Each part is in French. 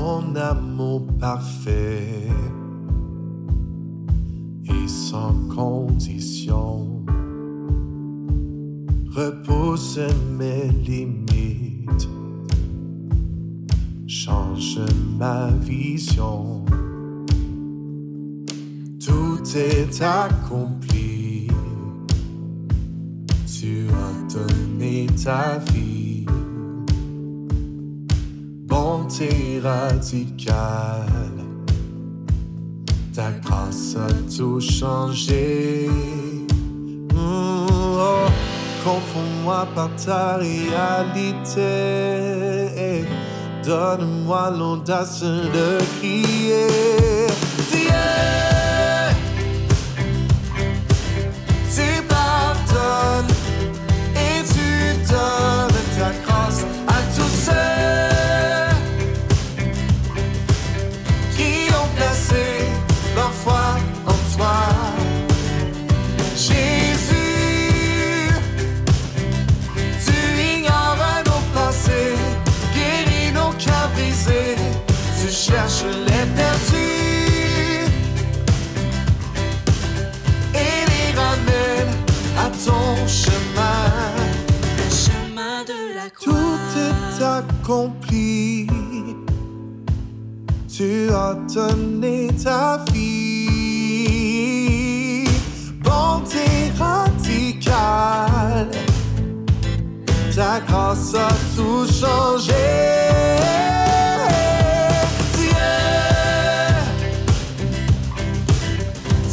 ton amour parfait et sans condition repousse mes limites, change ma vision. Tout est accompli, tu as donné ta vie. Bonté radicale, ta grâce a tout changé. Oh, confonds-moi par ta réalité, donne-moi l'audace de crier. Tu pardonnes et tu donnes ta grâce à tous ceux qui ont placé leur foi en toi. Jésus, tu ignores nos passés, guéris nos cœurs brisés, tu cherches les perdus et les ramènes à ton chemin, le chemin de la croix. Tout est accompli, tu as donné ta vie. Bonté radicale, ta grâce a tout changé.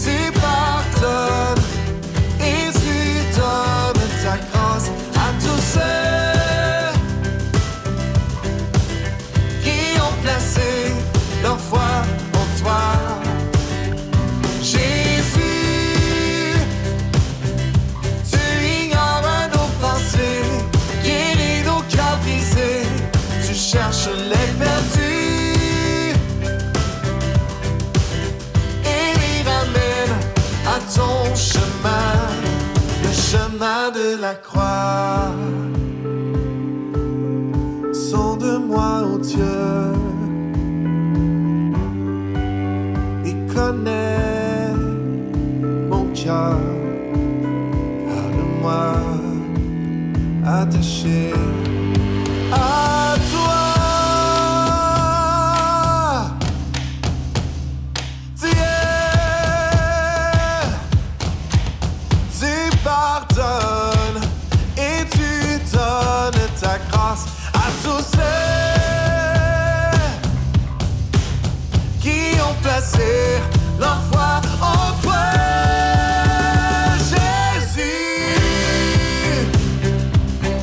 Tu pardonnes et tu donnes ta grâce à tous ceux qui ont placé leur foi en toi. Jésus, tu ignores nos pensées, guéris nos cœurs brisés, tu cherches les perdus et les ramènes à ton chemin, le chemin de la croix. Sonde-moi, ô Dieu, et connais mon cœur. Parle-moi, attaché à toi. Tu pardonnes et tu donnes ta grâce à tous ceux qui ont placé leur foi en toi. Jésus,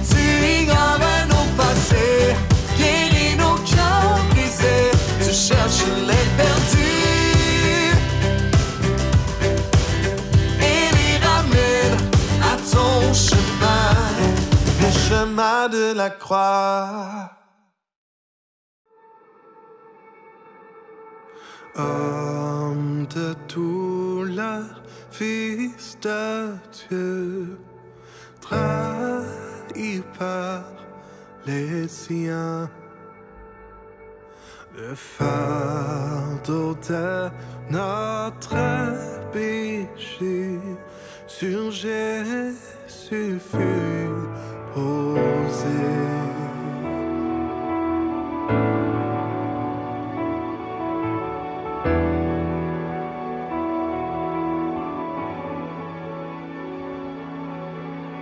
tu ignores nos passés, guéris nos cœurs brisés, tu cherches les perdus et les ramènes à ton chemin, le chemin de la croix. Homme de douleur, fils de Dieu, trahi par les siens, le fardeau de notre péché sur Jésus fut posé.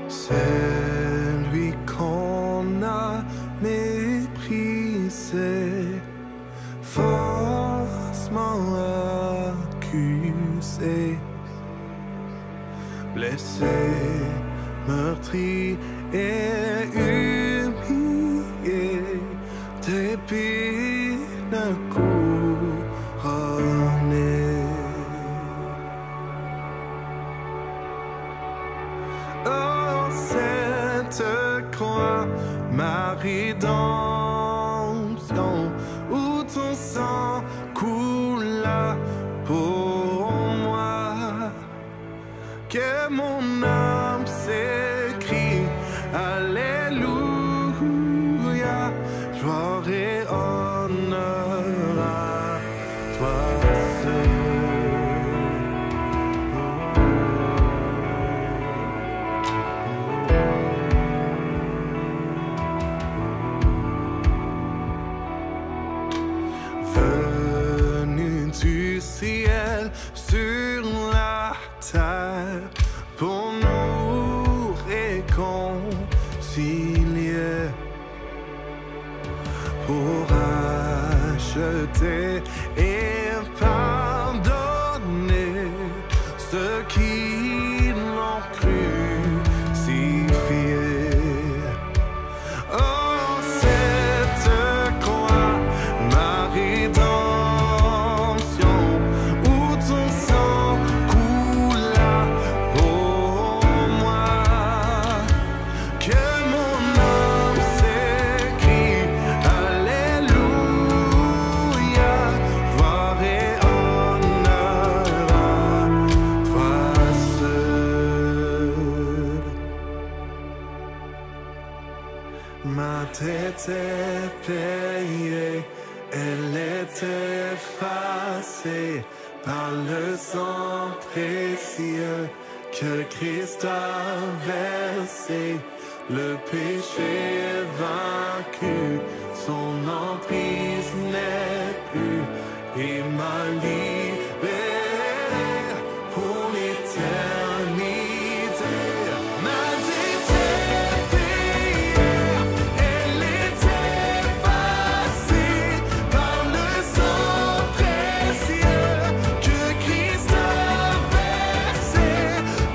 C'est lui qu'on a méprisé, faussement accusé, blessé, meurtri et humilié, d'épines couronnées. Oh, cette croix, ma rédemption, où ton sang coula pour moi, que mon âme s'écrie, Alléluia, gloire et honneur toi seul. Venu du ciel sur la terre pour nous réconcilier, pour acheter et pardonner ceux qui l'ont crucifié. Oh, cette croix, ma rédemption, où ton sang coula pour moi, que mon âme s'écrie Alléluia, gloire et honneur à toi seul. Ma dette est payée, elle est effacée par le sang précieux que Christ a versé. Le péché est vaincu, son emprise n'est plus, et m'a libéré pour l'éternité. Ma dette est payée, elle est effacée par le sang précieux que Christ a versé.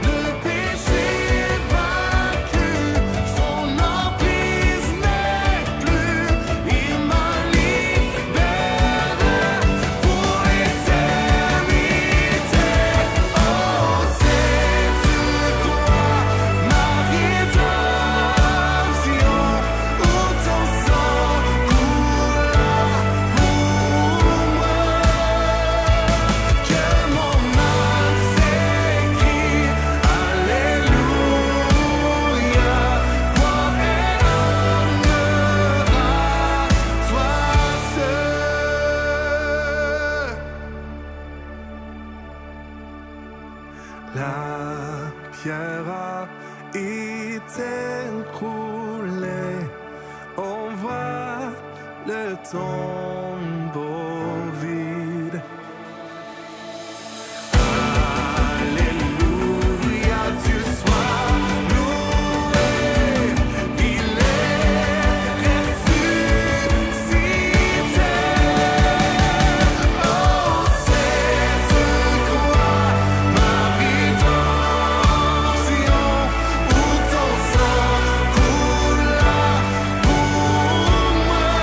Le péché est vaincu, son emprise n'est plus, il m'a libéré pour l'éternité. Oh, cette croix, ma rédemption, où ton sang coula pour moi, que mon âme s'écrie Alléluia, gloire et honneur à toi seul. La pierre a été roulée, on voit le tombeau vide. Alléluia, tu sois loué, il est ressuscité. Oh, cette croix, ma rédemption, où ton sang coula pour moi,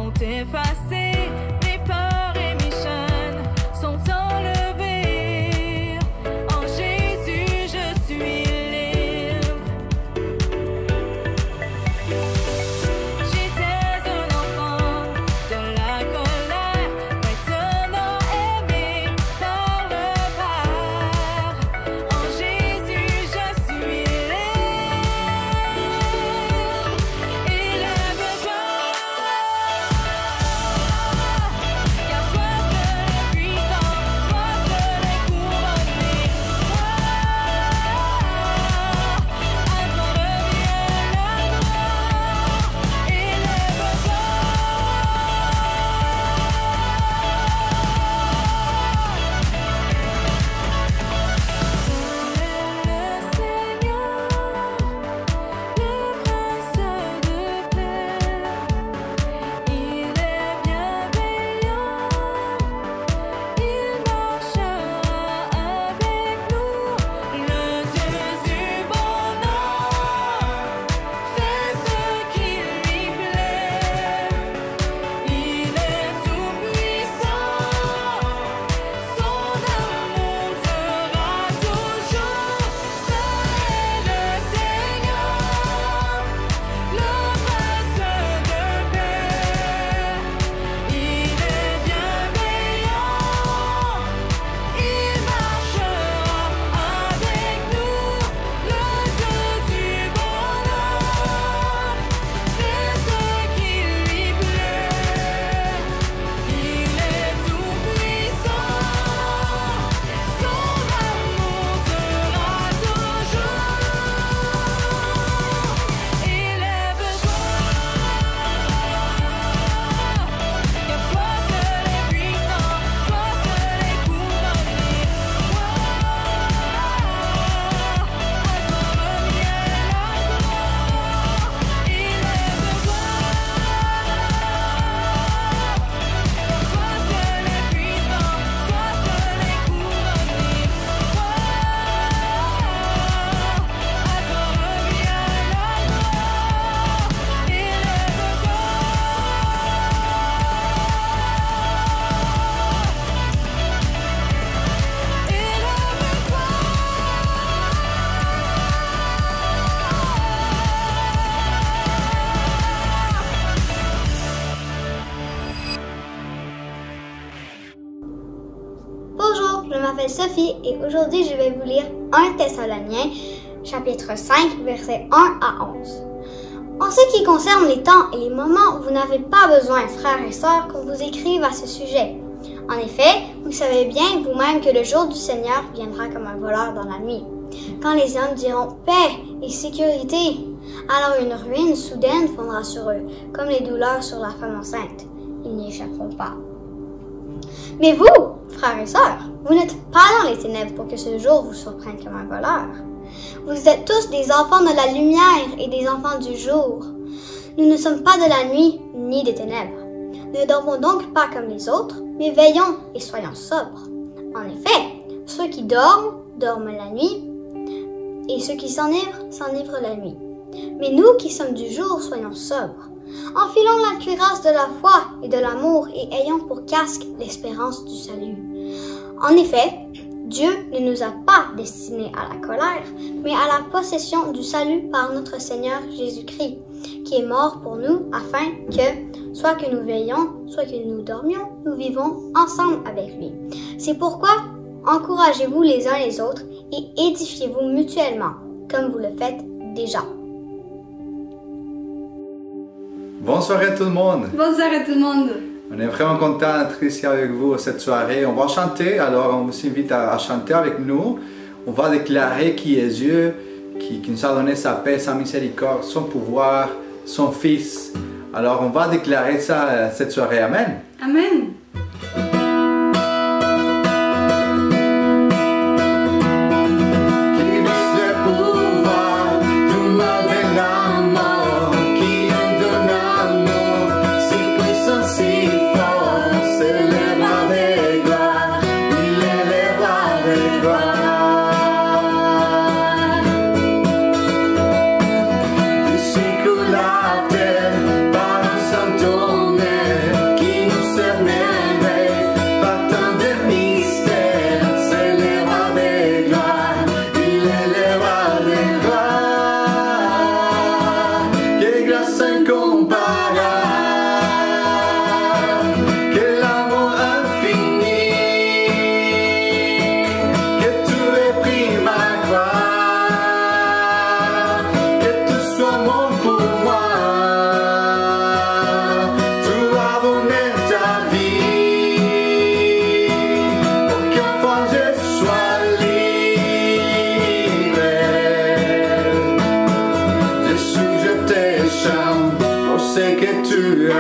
sont effacées, mes peurs et mes chaînes sont enlevées. En Jésus, je suis libre. J'étais un enfant de la colère, maintenant aimé par le Père. En Jésus, je suis libre. Élève-toi, car toi seul est puissant, toi seul est couronné. À toi revient la gloire. Élève-toi. Le Seigneur, le Prince de paix, il est bienveillant, il marchera avec nous. Le Dieu du bonheur fait ce qui lui plaît. Il est tout puissant, son amour sera toujours. Seul est le Seigneur, le Prince de paix. Il est bienveillant, il marchera avec nous. Le Dieu du bonheur fait ce qui lui plaît. Il est tout puissant, son amour sera toujours. Élève-toi, car toi seul est puissant, toi seul est couronné. À toi revient la gloire. Élève-toi, car toi seul est puissant, toi seul est couronné. À toi revient la gloire. Élève-toi. Bonjour, je m'appelle Sophie et aujourd'hui je vais vous lire 1 Thessaloniciens, chapitre 5, versets 1 à 11. En ce qui concerne les temps et les moments, vous n'avez pas besoin, frères et sœurs, qu'on vous écrive à ce sujet. En effet, vous savez bien vous-même que le jour du Seigneur viendra comme un voleur dans la nuit. Quand les hommes diront paix et sécurité, alors une ruine soudaine fondra sur eux, comme les douleurs sur la femme enceinte. Ils n'y échapperont pas. Mais vous, frères et sœurs, vous n'êtes pas dans les ténèbres pour que ce jour vous surprenne comme un voleur. Vous êtes tous des enfants de la lumière et des enfants du jour. Nous ne sommes pas de la nuit ni des ténèbres. Ne dormons donc pas comme les autres, mais veillons et soyons sobres. En effet, ceux qui dorment, dorment la nuit, et ceux qui s'enivrent la nuit. Mais nous qui sommes du jour, soyons sobres. Enfilons la cuirasse de la foi et de l'amour et ayons pour casque l'espérance du salut. En effet, Dieu ne nous a pas destinés à la colère, mais à la possession du salut par notre Seigneur Jésus-Christ, qui est mort pour nous afin que, soit que nous veillions, soit que nous dormions, nous vivons ensemble avec lui. C'est pourquoi encouragez-vous les uns les autres et édifiez-vous mutuellement, comme vous le faites déjà. Bonsoir à tout le monde. Bonsoir à tout le monde. On est vraiment content d'être ici avec vous cette soirée. On va chanter, alors on vous invite à chanter avec nous. On va déclarer qui est Dieu, qui nous a donné sa paix, sa miséricorde, son pouvoir, son Fils. Alors on va déclarer ça cette soirée. Amen. Amen. Par un santo nome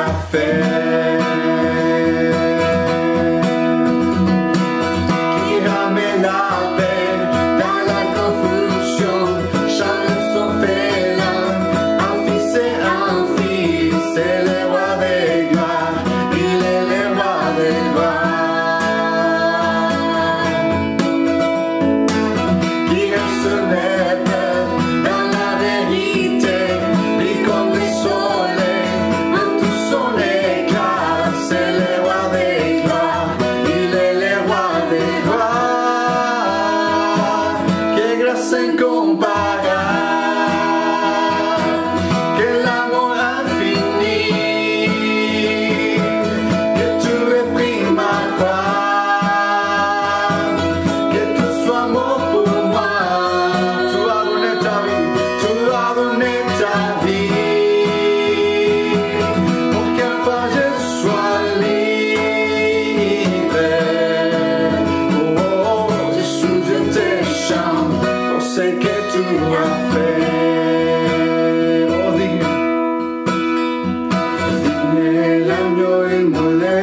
as fait. Qui ramène la paix dans la confusion, chacun son félin, un fils et un fils, c'est le roi des gloires, il est le roi des gloires. Qui reste maître dans la vérité, brille comme le soleil, en tout son éclat, c'est le roi des gloires, il est le roi des gloires. Que grâce incomparable, que l'amour infini, que tu aies pris ma croix, que tout soit mort pour moi. Tu as donné ta vie, tu as donné ta vie, pour qu'enfin je sois libre. Oh, oh, Jésus, je te chante pour ce que tu as fait. Oh, digne l'agneau immolé,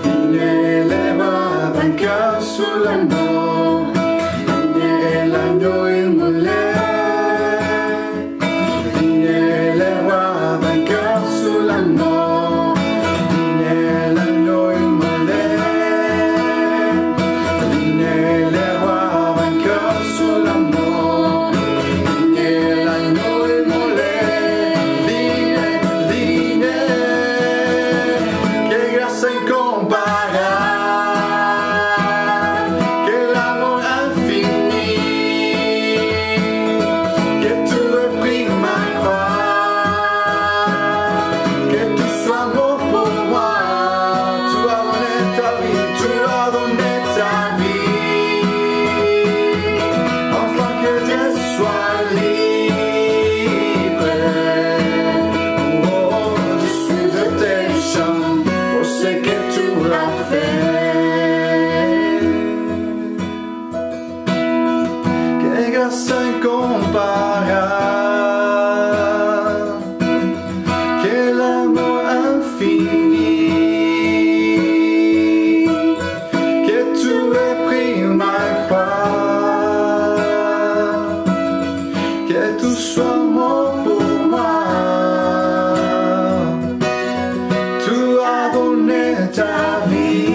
digne le roi vainqueur sur la mort, digne l'agneau immolé, digne le roi vainqueur sur la mort, digne l'agneau immolé, digne le roi vainqueur sur la mort, digne l'agneau immolé, digne, que grâce incomparable, que l'amour infini, que tu aies pris ma croix, que tout soit mort pour moi. Tu as donné ta vie, tu as donné ta vie, enfin que je sois libre. Oh, Jésus, je te chante pour ce que tu as fait. Que grâce incomparable, que l'amour infini, que tu aies pris ma croix, que tout soit mort pour moi. Tu as donné ta vie,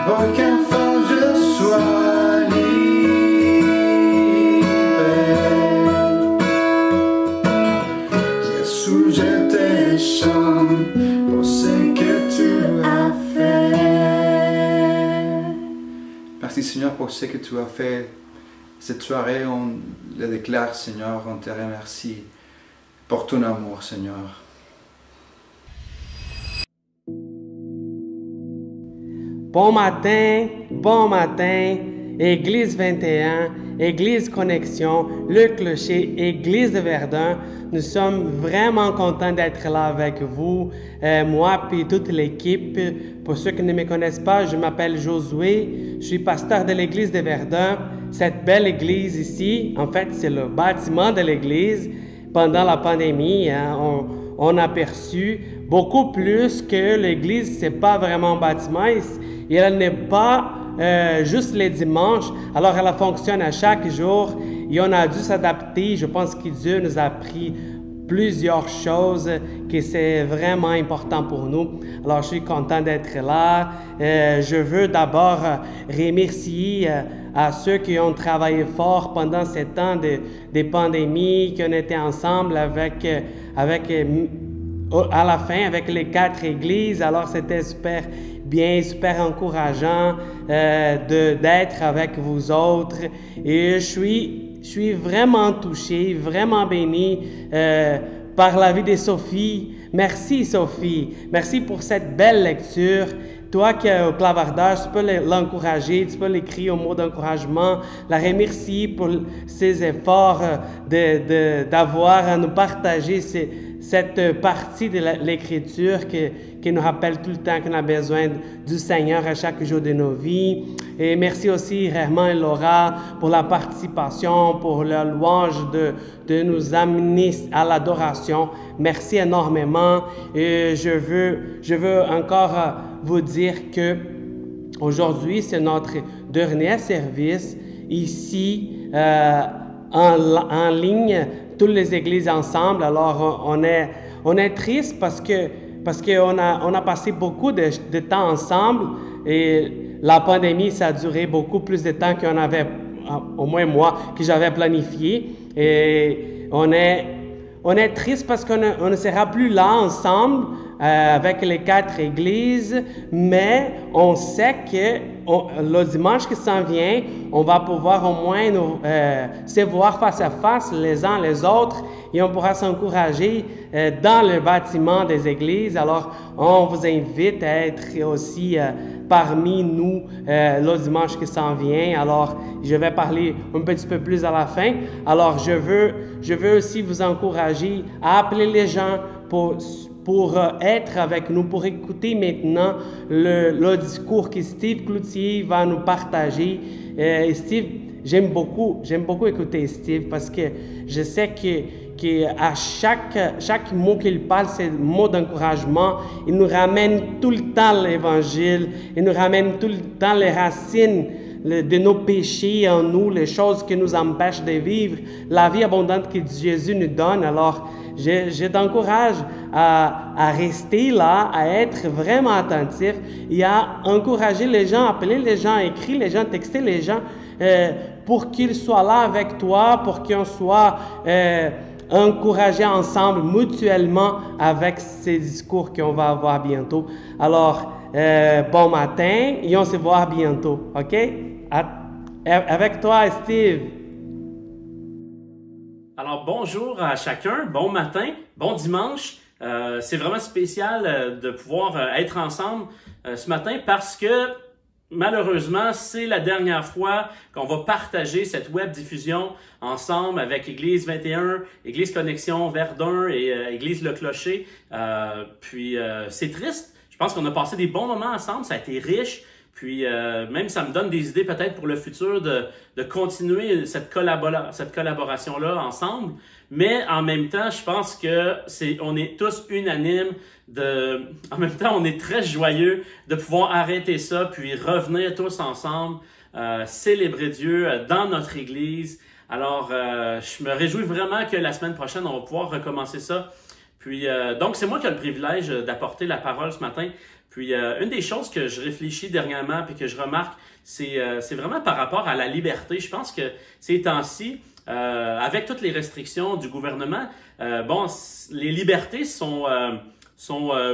pour qu'enfin je sois libre. Jésus, je te chante pour ce que tu as fait. Merci Seigneur pour ce que tu as fait. Cette soirée, on le déclare Seigneur, on te remercie pour ton amour Seigneur. Bon matin, Église 21, Église Connexion, Le Clocher, Église de Verdun. Nous sommes vraiment contents d'être là avec vous, moi puis toute l'équipe. Pour ceux qui ne me connaissent pas, je m'appelle Josué, je suis pasteur de l'Église de Verdun. Cette belle église ici, en fait, c'est le bâtiment de l'église. Pendant la pandémie, hein, on a perçu beaucoup plus que l'église, c'est pas vraiment un bâtiment et elle n'est pas juste les dimanches. Alors, elle fonctionne à chaque jour et on a dû s'adapter. Je pense que Dieu nous a appris plusieurs choses que c'est vraiment important pour nous. Alors, je suis content d'être là. Je veux d'abord remercier à ceux qui ont travaillé fort pendant ces temps de pandémie, qui ont été ensemble avec à la fin avec les 4 églises. Alors, c'était super bien, super encourageant d'être avec vous autres. Et je suis vraiment touché, vraiment béni par la vie de Sophie. Merci Sophie, merci pour cette belle lecture. Toi qui es au clavardage, tu peux l'encourager, tu peux l'écrire au mot d'encouragement, la remercier pour ses efforts d'avoir à nous partager cette partie de l'Écriture qui nous rappelle tout le temps qu'on a besoin du Seigneur à chaque jour de nos vies. Et merci aussi Raymond et Laura pour la participation, pour la louange de nous amener à l'adoration. Merci énormément. Et je veux encore vous dire que aujourd'hui, c'est notre dernier service ici en ligne, toutes les églises ensemble. Alors, on est triste parce qu'on a passé beaucoup de temps ensemble et la pandémie, ça a duré beaucoup plus de temps qu'on avait, au moins moi, que j'avais planifié. Et on est triste parce qu'on ne sera plus là ensemble avec les 4 églises, mais on sait que le dimanche qui s'en vient, on va pouvoir au moins se voir face à face les uns les autres et on pourra s'encourager dans le bâtiment des églises. Alors, on vous invite à être aussi parmi nous le dimanche qui s'en vient. Alors, je vais parler un petit peu plus à la fin. Alors, je veux aussi vous encourager à appeler les gens pour être avec nous, pour écouter maintenant le discours que Steve Cloutier va nous partager. Steve, j'aime beaucoup écouter Steve parce que je sais que à chaque mot qu'il parle, c'est un mot d'encouragement. Il nous ramène tout le temps l'Évangile, il nous ramène tout le temps les racines de nos péchés en nous, les choses qui nous empêchent de vivre la vie abondante que Jésus nous donne. Alors, je t'encourage à rester là, à être vraiment attentif et à encourager les gens, appeler les gens, écrire les gens, texter les gens pour qu'ils soient là avec toi, pour qu'on soit encouragés ensemble, mutuellement, avec ces discours qu'on va avoir bientôt. Alors, bon matin et on se voit bientôt, OK? Avec toi, Steve. Alors, bonjour à chacun, bon matin, bon dimanche. C'est vraiment spécial de pouvoir être ensemble ce matin parce que malheureusement, c'est la dernière fois qu'on va partager cette web diffusion ensemble avec Église 21, Église Connexion Verdun et Église Le Clocher. Puis c'est triste. Je pense qu'on a passé des bons moments ensemble, ça a été riche. Puis même ça me donne des idées peut-être pour le futur de continuer cette collaboration-là ensemble. Mais en même temps, je pense que on est tous unanimes en même temps, on est très joyeux de pouvoir arrêter ça puis revenir tous ensemble, célébrer Dieu dans notre Église. Alors, je me réjouis vraiment que la semaine prochaine, on va pouvoir recommencer ça. Puis, donc, c'est moi qui ai le privilège d'apporter la parole ce matin. Puis, une des choses que je réfléchis dernièrement puis que je remarque, c'est vraiment par rapport à la liberté. Je pense que ces temps-ci, avec toutes les restrictions du gouvernement, les libertés sont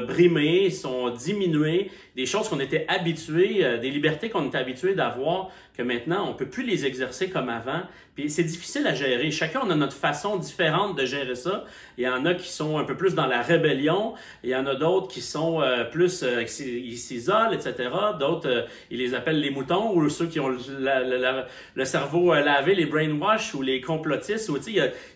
brimées, sont diminuées, des choses qu'on était habitués, des libertés qu'on était habitués d'avoir, que maintenant, on ne peut plus les exercer comme avant. Puis c'est difficile à gérer. Chacun, on a notre façon différente de gérer ça. Il y en a qui sont un peu plus dans la rébellion. Il y en a d'autres qui sont plus, ils s'isolent, etc. D'autres, ils les appellent les moutons ou ceux qui ont le cerveau lavé, les brainwash ou les complotistes. Ou,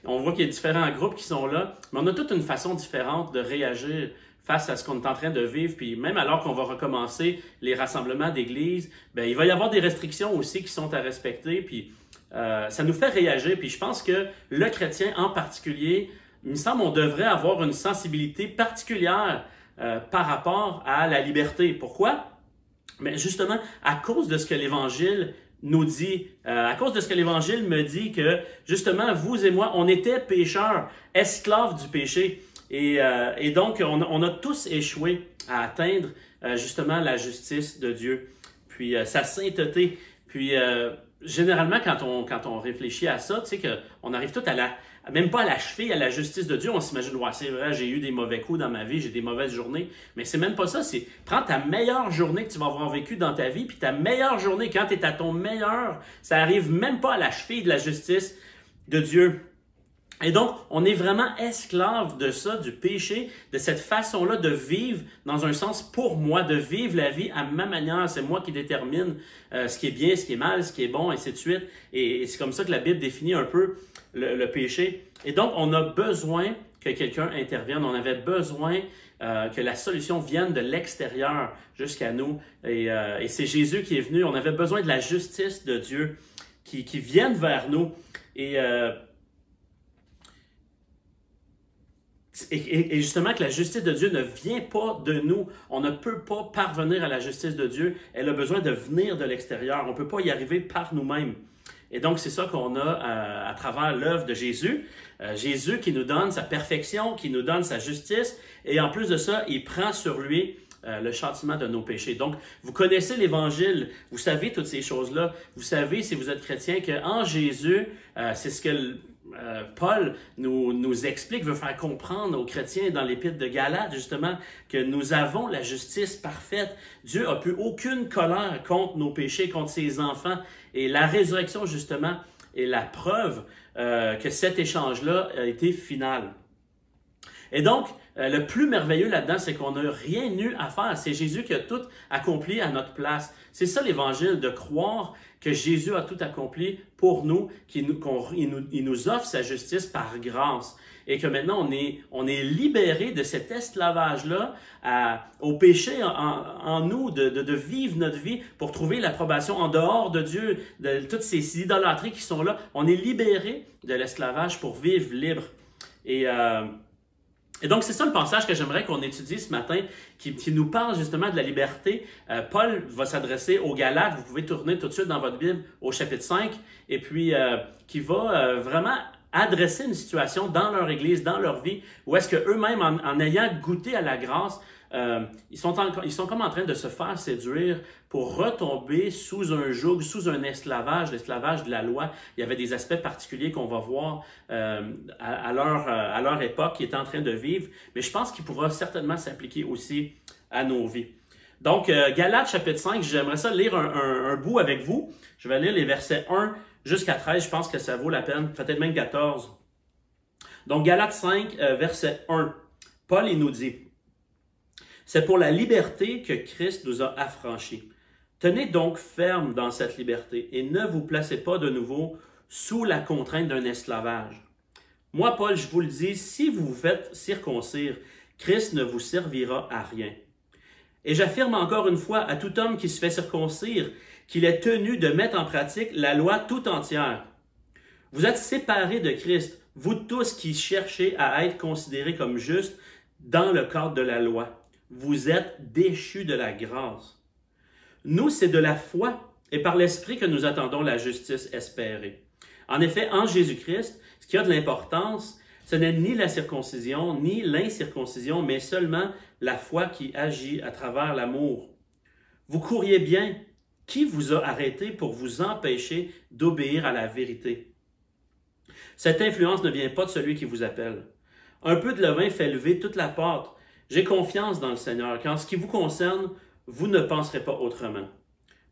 on voit qu'il y a différents groupes qui sont là. Mais on a toute une façon différente de réagir face à ce qu'on est en train de vivre, puis même alors qu'on va recommencer les rassemblements d'église, il va y avoir des restrictions aussi qui sont à respecter, puis ça nous fait réagir, puis je pense que le chrétien en particulier, il me semble on devrait avoir une sensibilité particulière par rapport à la liberté. Pourquoi? Mais justement, à cause de ce que l'Évangile nous dit, à cause de ce que l'Évangile me dit que, justement, vous et moi, on était pécheurs, esclaves du péché. Et donc, on a tous échoué à atteindre justement la justice de Dieu, puis sa sainteté. Puis généralement, quand on réfléchit à ça, tu sais qu'on arrive tout même pas à l'achever à la justice de Dieu. On s'imagine, ouais, c'est vrai, j'ai eu des mauvais coups dans ma vie, j'ai des mauvaises journées. Mais c'est même pas ça. C'est prends ta meilleure journée que tu vas avoir vécue dans ta vie, puis ta meilleure journée, quand tu es à ton meilleur, ça arrive même pas à l'achever de la justice de Dieu. Et donc, on est vraiment esclave de ça, du péché, de cette façon-là de vivre, dans un sens pour moi, de vivre la vie à ma manière. C'est moi qui détermine ce qui est bien, ce qui est mal, ce qui est bon, et ainsi de suite. Et c'est comme ça que la Bible définit un peu le péché. Et donc, on a besoin que quelqu'un intervienne. On avait besoin que la solution vienne de l'extérieur jusqu'à nous. Et c'est Jésus qui est venu. On avait besoin de la justice de Dieu qui vienne vers nous. Et justement que la justice de Dieu ne vient pas de nous. On ne peut pas parvenir à la justice de Dieu. Elle a besoin de venir de l'extérieur. On ne peut pas y arriver par nous-mêmes. Et donc, c'est ça qu'on a à travers l'œuvre de Jésus. Jésus qui nous donne sa perfection, qui nous donne sa justice. Et en plus de ça, il prend sur lui le châtiment de nos péchés. Donc, vous connaissez l'Évangile, vous savez toutes ces choses-là. Vous savez, si vous êtes chrétien, qu'en Jésus, c'est ce que Paul nous explique, veut faire comprendre aux chrétiens dans l'Épître de Galates, justement, que nous avons la justice parfaite. Dieu n'a plus aucune colère contre nos péchés, contre ses enfants. Et la résurrection, justement, est la preuve que cet échange-là a été final. Et donc, le plus merveilleux là-dedans, c'est qu'on n'a rien eu à faire. C'est Jésus qui a tout accompli à notre place. C'est ça l'Évangile, de croire que Jésus a tout accompli pour nous, qu'il nous offre sa justice par grâce. Et que maintenant, on est libéré de cet esclavage-là au péché en nous, de vivre notre vie pour trouver l'approbation en dehors de Dieu, de toutes ces idolâtries qui sont là. On est libéré de l'esclavage pour vivre libre. Et donc, c'est ça le passage que j'aimerais qu'on étudie ce matin, qui nous parle justement de la liberté. Paul va s'adresser aux Galates. Vous pouvez tourner tout de suite dans votre Bible au chapitre 5, et puis qui va vraiment adresser une situation dans leur Église, dans leur vie, où est-ce qu'eux-mêmes, en ayant goûté à la grâce, ils sont comme en train de se faire séduire pour retomber sous un joug, sous un esclavage, l'esclavage de la loi. Il y avait des aspects particuliers qu'on va voir à leur époque qui étaient en train de vivre, mais je pense qu'il pourra certainement s'appliquer aussi à nos vies. Donc, Galates chapitre 5, j'aimerais ça lire un bout avec vous. Je vais lire les versets 1 jusqu'à 13, je pense que ça vaut la peine, peut-être même 14. Donc, Galates 5, verset 1, Paul, il nous dit: « C'est pour la liberté que Christ nous a affranchis. Tenez donc ferme dans cette liberté et ne vous placez pas de nouveau sous la contrainte d'un esclavage. Moi, Paul, je vous le dis, si vous vous faites circoncire, Christ ne vous servira à rien. Et j'affirme encore une fois à tout homme qui se fait circoncire qu'il est tenu de mettre en pratique la loi tout entière. Vous êtes séparés de Christ, vous tous qui cherchez à être considérés comme justes dans le cadre de la loi. Vous êtes déchus de la grâce. Nous, c'est de la foi et par l'Esprit que nous attendons la justice espérée. En effet, en Jésus-Christ, ce qui a de l'importance, ce n'est ni la circoncision, ni l'incirconcision, mais seulement la foi qui agit à travers l'amour. Vous couriez bien. Qui vous a arrêté pour vous empêcher d'obéir à la vérité? Cette influence ne vient pas de celui qui vous appelle. Un peu de levain fait lever toute la pâte. J'ai confiance dans le Seigneur, qu'en ce qui vous concerne, vous ne penserez pas autrement.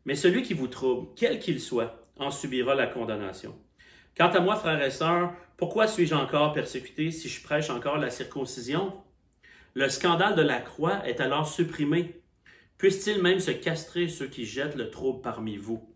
Mais celui qui vous trouble, quel qu'il soit, en subira la condamnation. Quant à moi, frères et sœurs, pourquoi suis-je encore persécuté si je prêche encore la circoncision? Le scandale de la croix est alors supprimé. Puisse-t-il même se castrer ceux qui jettent le trouble parmi vous?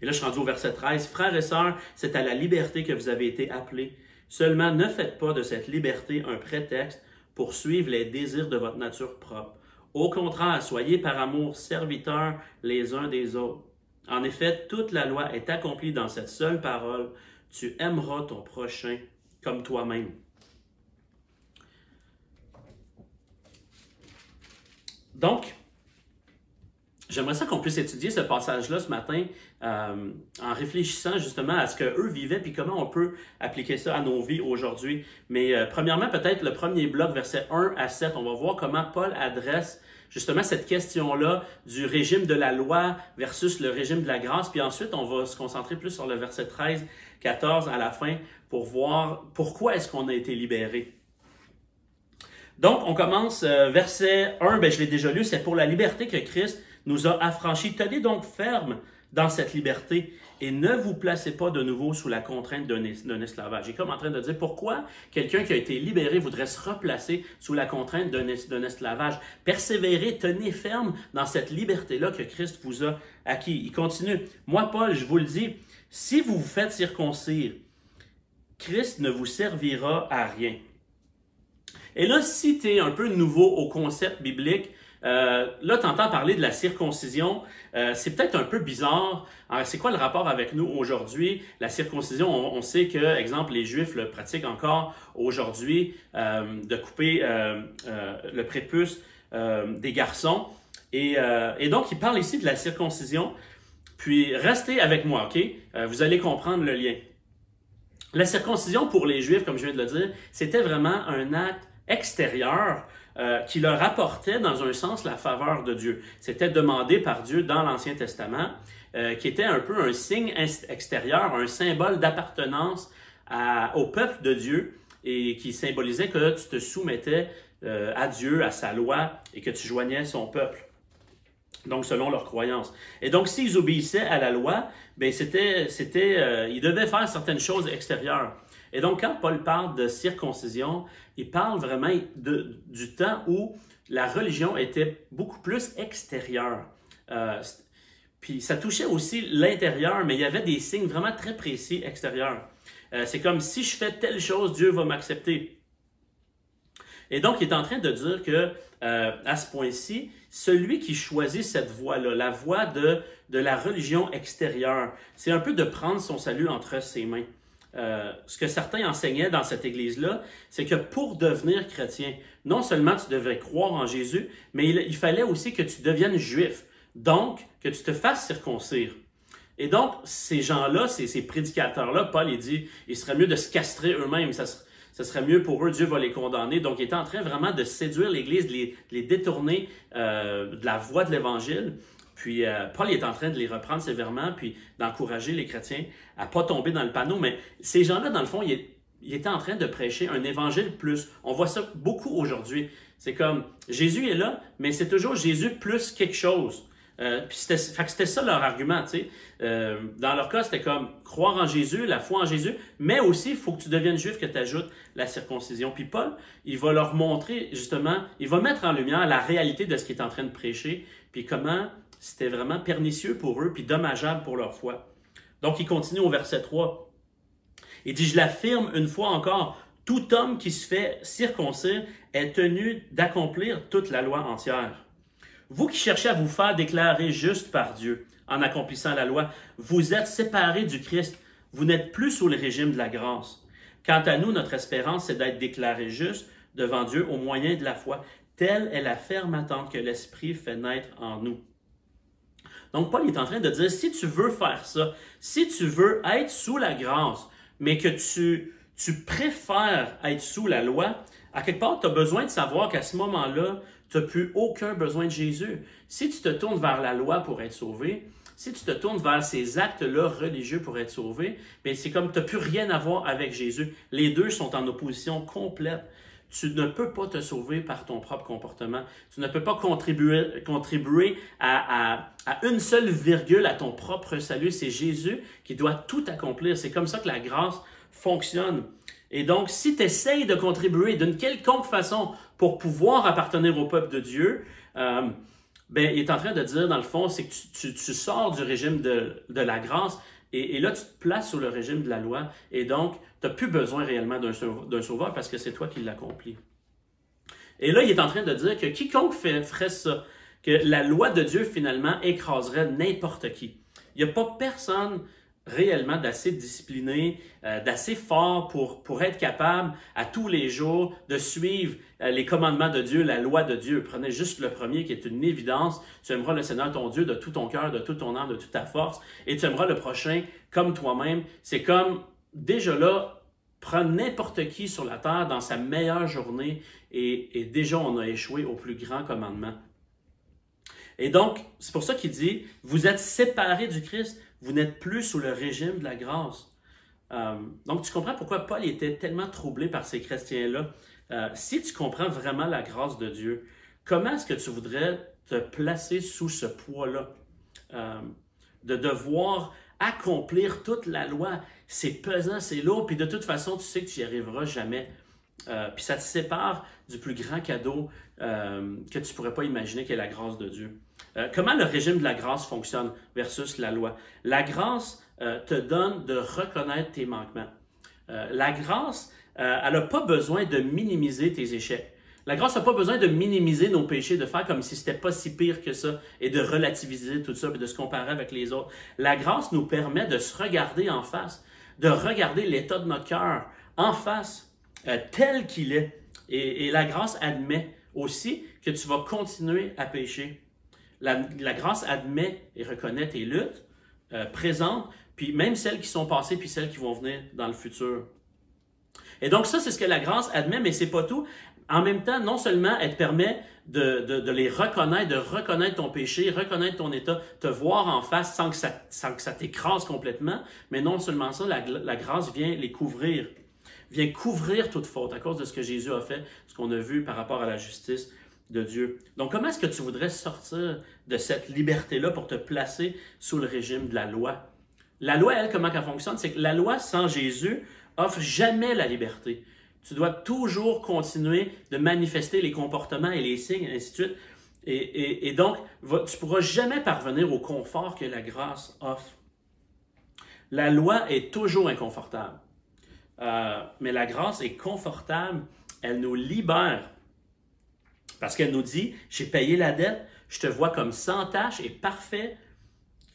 Et là, je suis rendu au verset 13. Frères et sœurs, c'est à la liberté que vous avez été appelés. Seulement, ne faites pas de cette liberté un prétexte pour suivre les désirs de votre nature propre. Au contraire, soyez par amour serviteurs les uns des autres. En effet, toute la loi est accomplie dans cette seule parole. Tu aimeras ton prochain comme toi-même. Donc, j'aimerais ça qu'on puisse étudier ce passage-là ce matin en réfléchissant justement à ce qu'eux vivaient puis comment on peut appliquer ça à nos vies aujourd'hui. Mais premièrement, peut-être le premier bloc, versets 1 à 7, on va voir comment Paul adresse justement cette question-là du régime de la loi versus le régime de la grâce. Puis ensuite, on va se concentrer plus sur le verset 13, 14 à la fin pour voir pourquoi est-ce qu'on a été libéré. Donc, on commence, verset 1, je l'ai déjà lu, c'est pour la liberté que Christ nous a affranchis. Tenez donc ferme dans cette liberté et ne vous placez pas de nouveau sous la contrainte d'un esclavage. Il est comme en train de dire pourquoi quelqu'un qui a été libéré voudrait se replacer sous la contrainte d'un esclavage. Persévérez, tenez ferme dans cette liberté-là que Christ vous a acquis. Il continue. Moi, Paul, je vous le dis, si vous vous faites circoncire, Christ ne vous servira à rien. Et là, si tu es un peu nouveau au concept biblique, là, tu entends parler de la circoncision. C'est peut-être un peu bizarre. C'est quoi le rapport avec nous aujourd'hui? La circoncision, on sait que, exemple, les Juifs le pratiquent encore aujourd'hui, de couper le prépuce des garçons. Et donc, il parle ici de la circoncision. Puis, restez avec moi, OK? Vous allez comprendre le lien. La circoncision pour les Juifs, comme je viens de le dire, c'était vraiment un acte extérieur qui leur apportait dans un sens la faveur de Dieu. C'était demandé par Dieu dans l'Ancien Testament, qui était un peu un signe extérieur, un symbole d'appartenance au peuple de Dieu et qui symbolisait que tu te soumettais à Dieu, à sa loi et que tu joignais son peuple. Donc, selon leurs croyances. Et donc, s'ils obéissaient à la loi, ben ils devaient faire certaines choses extérieures. Et donc, quand Paul parle de circoncision, il parle vraiment du temps où la religion était beaucoup plus extérieure. Puis, ça touchait aussi l'intérieur, mais il y avait des signes vraiment très précis extérieurs. C'est comme, si je fais telle chose, Dieu va m'accepter. Et donc, il est en train de dire que, à ce point-ci, celui qui choisit cette voie-là, la voie de la religion extérieure, c'est un peu de prendre son salut entre ses mains. Ce que certains enseignaient dans cette église-là, c'est que pour devenir chrétien, non seulement tu devrais croire en Jésus, mais il fallait aussi que tu deviennes juif, donc que tu te fasses circoncire. Et donc, ces gens-là, ces prédicateurs-là, Paul, il dit, il serait mieux de se castrer eux-mêmes, ça serait mieux pour eux, Dieu va les condamner. Donc, il est en train vraiment de séduire l'Église, de les détourner de la voie de l'Évangile. Puis, Paul est en train de les reprendre sévèrement, puis d'encourager les chrétiens à ne pas tomber dans le panneau. Mais ces gens-là, dans le fond, ils étaient en train de prêcher un Évangile plus. On voit ça beaucoup aujourd'hui. C'est comme, Jésus est là, mais c'est toujours Jésus plus quelque chose. Puis c'était ça leur argument, tu sais. Dans leur cas, c'était comme croire en Jésus, la foi en Jésus, mais aussi, il faut que tu deviennes juif, que tu ajoutes la circoncision. Puis Paul, il va leur montrer, justement, il va mettre en lumière la réalité de ce qu'il est en train de prêcher, puis comment c'était vraiment pernicieux pour eux, puis dommageable pour leur foi. Donc, il continue au verset 3. Il dit, je l'affirme une fois encore, tout homme qui se fait circoncire est tenu d'accomplir toute la loi entière. Vous qui cherchez à vous faire déclarer juste par Dieu en accomplissant la loi, vous êtes séparés du Christ. Vous n'êtes plus sous le régime de la grâce. Quant à nous, notre espérance, c'est d'être déclarés justes devant Dieu au moyen de la foi. Telle est la ferme attente que l'Esprit fait naître en nous. Donc, Paul est en train de dire, si tu veux faire ça, si tu veux être sous la grâce, mais que tu préfères être sous la loi, à quelque part, tu as besoin de savoir qu'à ce moment-là, tu n'as plus aucun besoin de Jésus. Si tu te tournes vers la loi pour être sauvé, si tu te tournes vers ces actes-là religieux pour être sauvé, bien c'est comme tu n'as plus rien à voir avec Jésus. Les deux sont en opposition complète. Tu ne peux pas te sauver par ton propre comportement. Tu ne peux pas contribuer à une seule virgule à ton propre salut. C'est Jésus qui doit tout accomplir. C'est comme ça que la grâce fonctionne. Et donc, si tu essayes de contribuer d'une quelconque façon pour pouvoir appartenir au peuple de Dieu, il est en train de dire, dans le fond, c'est que tu sors du régime de la grâce et là, tu te places sous le régime de la loi. Et donc, tu n'as plus besoin réellement d'un sauveur parce que c'est toi qui l'accomplis. Et là, il est en train de dire que quiconque ferait ça, que la loi de Dieu, finalement, écraserait n'importe qui. Il n'y a pas personne réellement d'assez discipliné, d'assez fort pour être capable à tous les jours de suivre les commandements de Dieu, la loi de Dieu. Prenez juste le premier qui est une évidence. Tu aimeras le Seigneur ton Dieu de tout ton cœur, de toute ton âme, de toute ta force, et tu aimeras le prochain comme toi-même. C'est comme, déjà là, prendre n'importe qui sur la terre dans sa meilleure journée et déjà on a échoué au plus grand commandement. Et donc, c'est pour ça qu'il dit, vous êtes séparés du Christ, vous n'êtes plus sous le régime de la grâce. Donc, tu comprends pourquoi Paul était tellement troublé par ces chrétiens-là. Si tu comprends vraiment la grâce de Dieu, comment est-ce que tu voudrais te placer sous ce poids-là? De devoir accomplir toute la loi, c'est pesant, c'est lourd, puis de toute façon, tu sais que tu n'y arriveras jamais. Puis ça te sépare du plus grand cadeau que tu ne pourrais pas imaginer, qui est la grâce de Dieu. Comment le régime de la grâce fonctionne versus la loi? La grâce te donne de reconnaître tes manquements. La grâce, elle n'a pas besoin de minimiser tes échecs. La grâce n'a pas besoin de minimiser nos péchés, de faire comme si c'était pas si pire que ça et de relativiser tout ça et de se comparer avec les autres. La grâce nous permet de se regarder en face, de regarder l'état de notre cœur en face, tel qu'il est. Et la grâce admet aussi que tu vas continuer à pécher. La grâce admet et reconnaît tes luttes présentes, puis même celles qui sont passées, puis celles qui vont venir dans le futur. Et donc ça, c'est ce que la grâce admet, mais c'est pas tout. En même temps, non seulement elle te permet de les reconnaître, de reconnaître ton péché, reconnaître ton état, te voir en face sans que ça t'écrase complètement, mais non seulement ça, la grâce vient les couvrir, vient couvrir toute faute à cause de ce que Jésus a fait, ce qu'on a vu par rapport à la justice de Dieu. Donc, comment est-ce que tu voudrais sortir de cette liberté-là pour te placer sous le régime de la loi? La loi, elle, comment elle fonctionne? C'est que la loi sans Jésus offre jamais la liberté. Tu dois toujours continuer de manifester les comportements et les signes, et ainsi de suite. Et donc, tu ne pourras jamais parvenir au confort que la grâce offre. La loi est toujours inconfortable. Mais la grâce est confortable. Elle nous libère. Parce qu'elle nous dit, j'ai payé la dette, je te vois comme sans tache et parfait.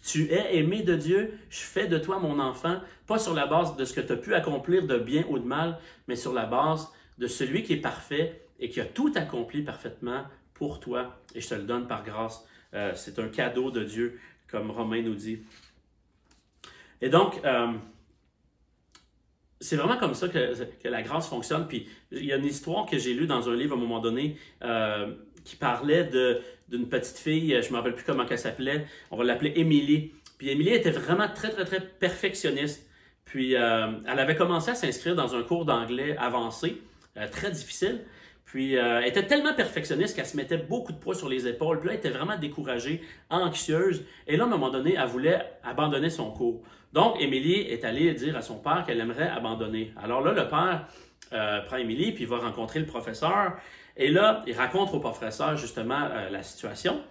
Tu es aimé de Dieu, je fais de toi mon enfant, pas sur la base de ce que tu as pu accomplir de bien ou de mal, mais sur la base de celui qui est parfait et qui a tout accompli parfaitement pour toi. Et je te le donne par grâce. C'est un cadeau de Dieu, comme Romain nous dit. Et donc, c'est vraiment comme ça que la grâce fonctionne. Puis il y a une histoire que j'ai lue dans un livre à un moment donné qui parlait d'une petite fille, je ne me rappelle plus comment elle s'appelait, on va l'appeler Émilie. Puis Émilie était vraiment très, très, très perfectionniste. Puis elle avait commencé à s'inscrire dans un cours d'anglais avancé, très difficile. Puis elle était tellement perfectionniste qu'elle se mettait beaucoup de poids sur les épaules. Puis là, elle était vraiment découragée, anxieuse. Et là, à un moment donné, elle voulait abandonner son cours. Donc, Émilie est allée dire à son père qu'elle aimerait abandonner. Alors là, le père prend Émilie, puis il va rencontrer le professeur. Et là, il raconte au professeur justement la situation.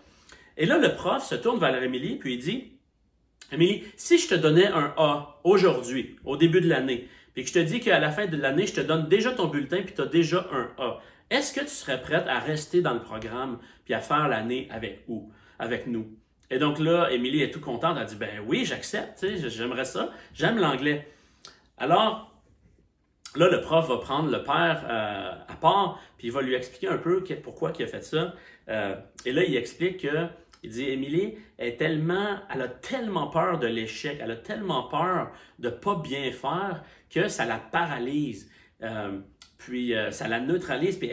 Et là, le prof se tourne vers Émilie, puis il dit, « Émilie, si je te donnais un A aujourd'hui, au début de l'année, puis que je te dis qu'à la fin de l'année, je te donne déjà ton bulletin, puis tu as déjà un A, est-ce que tu serais prête à rester dans le programme, puis à faire l'année avec nous? » Et donc là, Émilie est tout contente. Elle dit, ben oui, j'accepte, j'aimerais ça, j'aime l'anglais. Alors, là, le prof va prendre le père à part, puis il va lui expliquer un peu pourquoi il a fait ça. Et là, il explique il dit, Émilie, elle a tellement peur de l'échec, elle a tellement peur de ne pas bien faire que ça la paralyse. Puis ça la neutralise, puis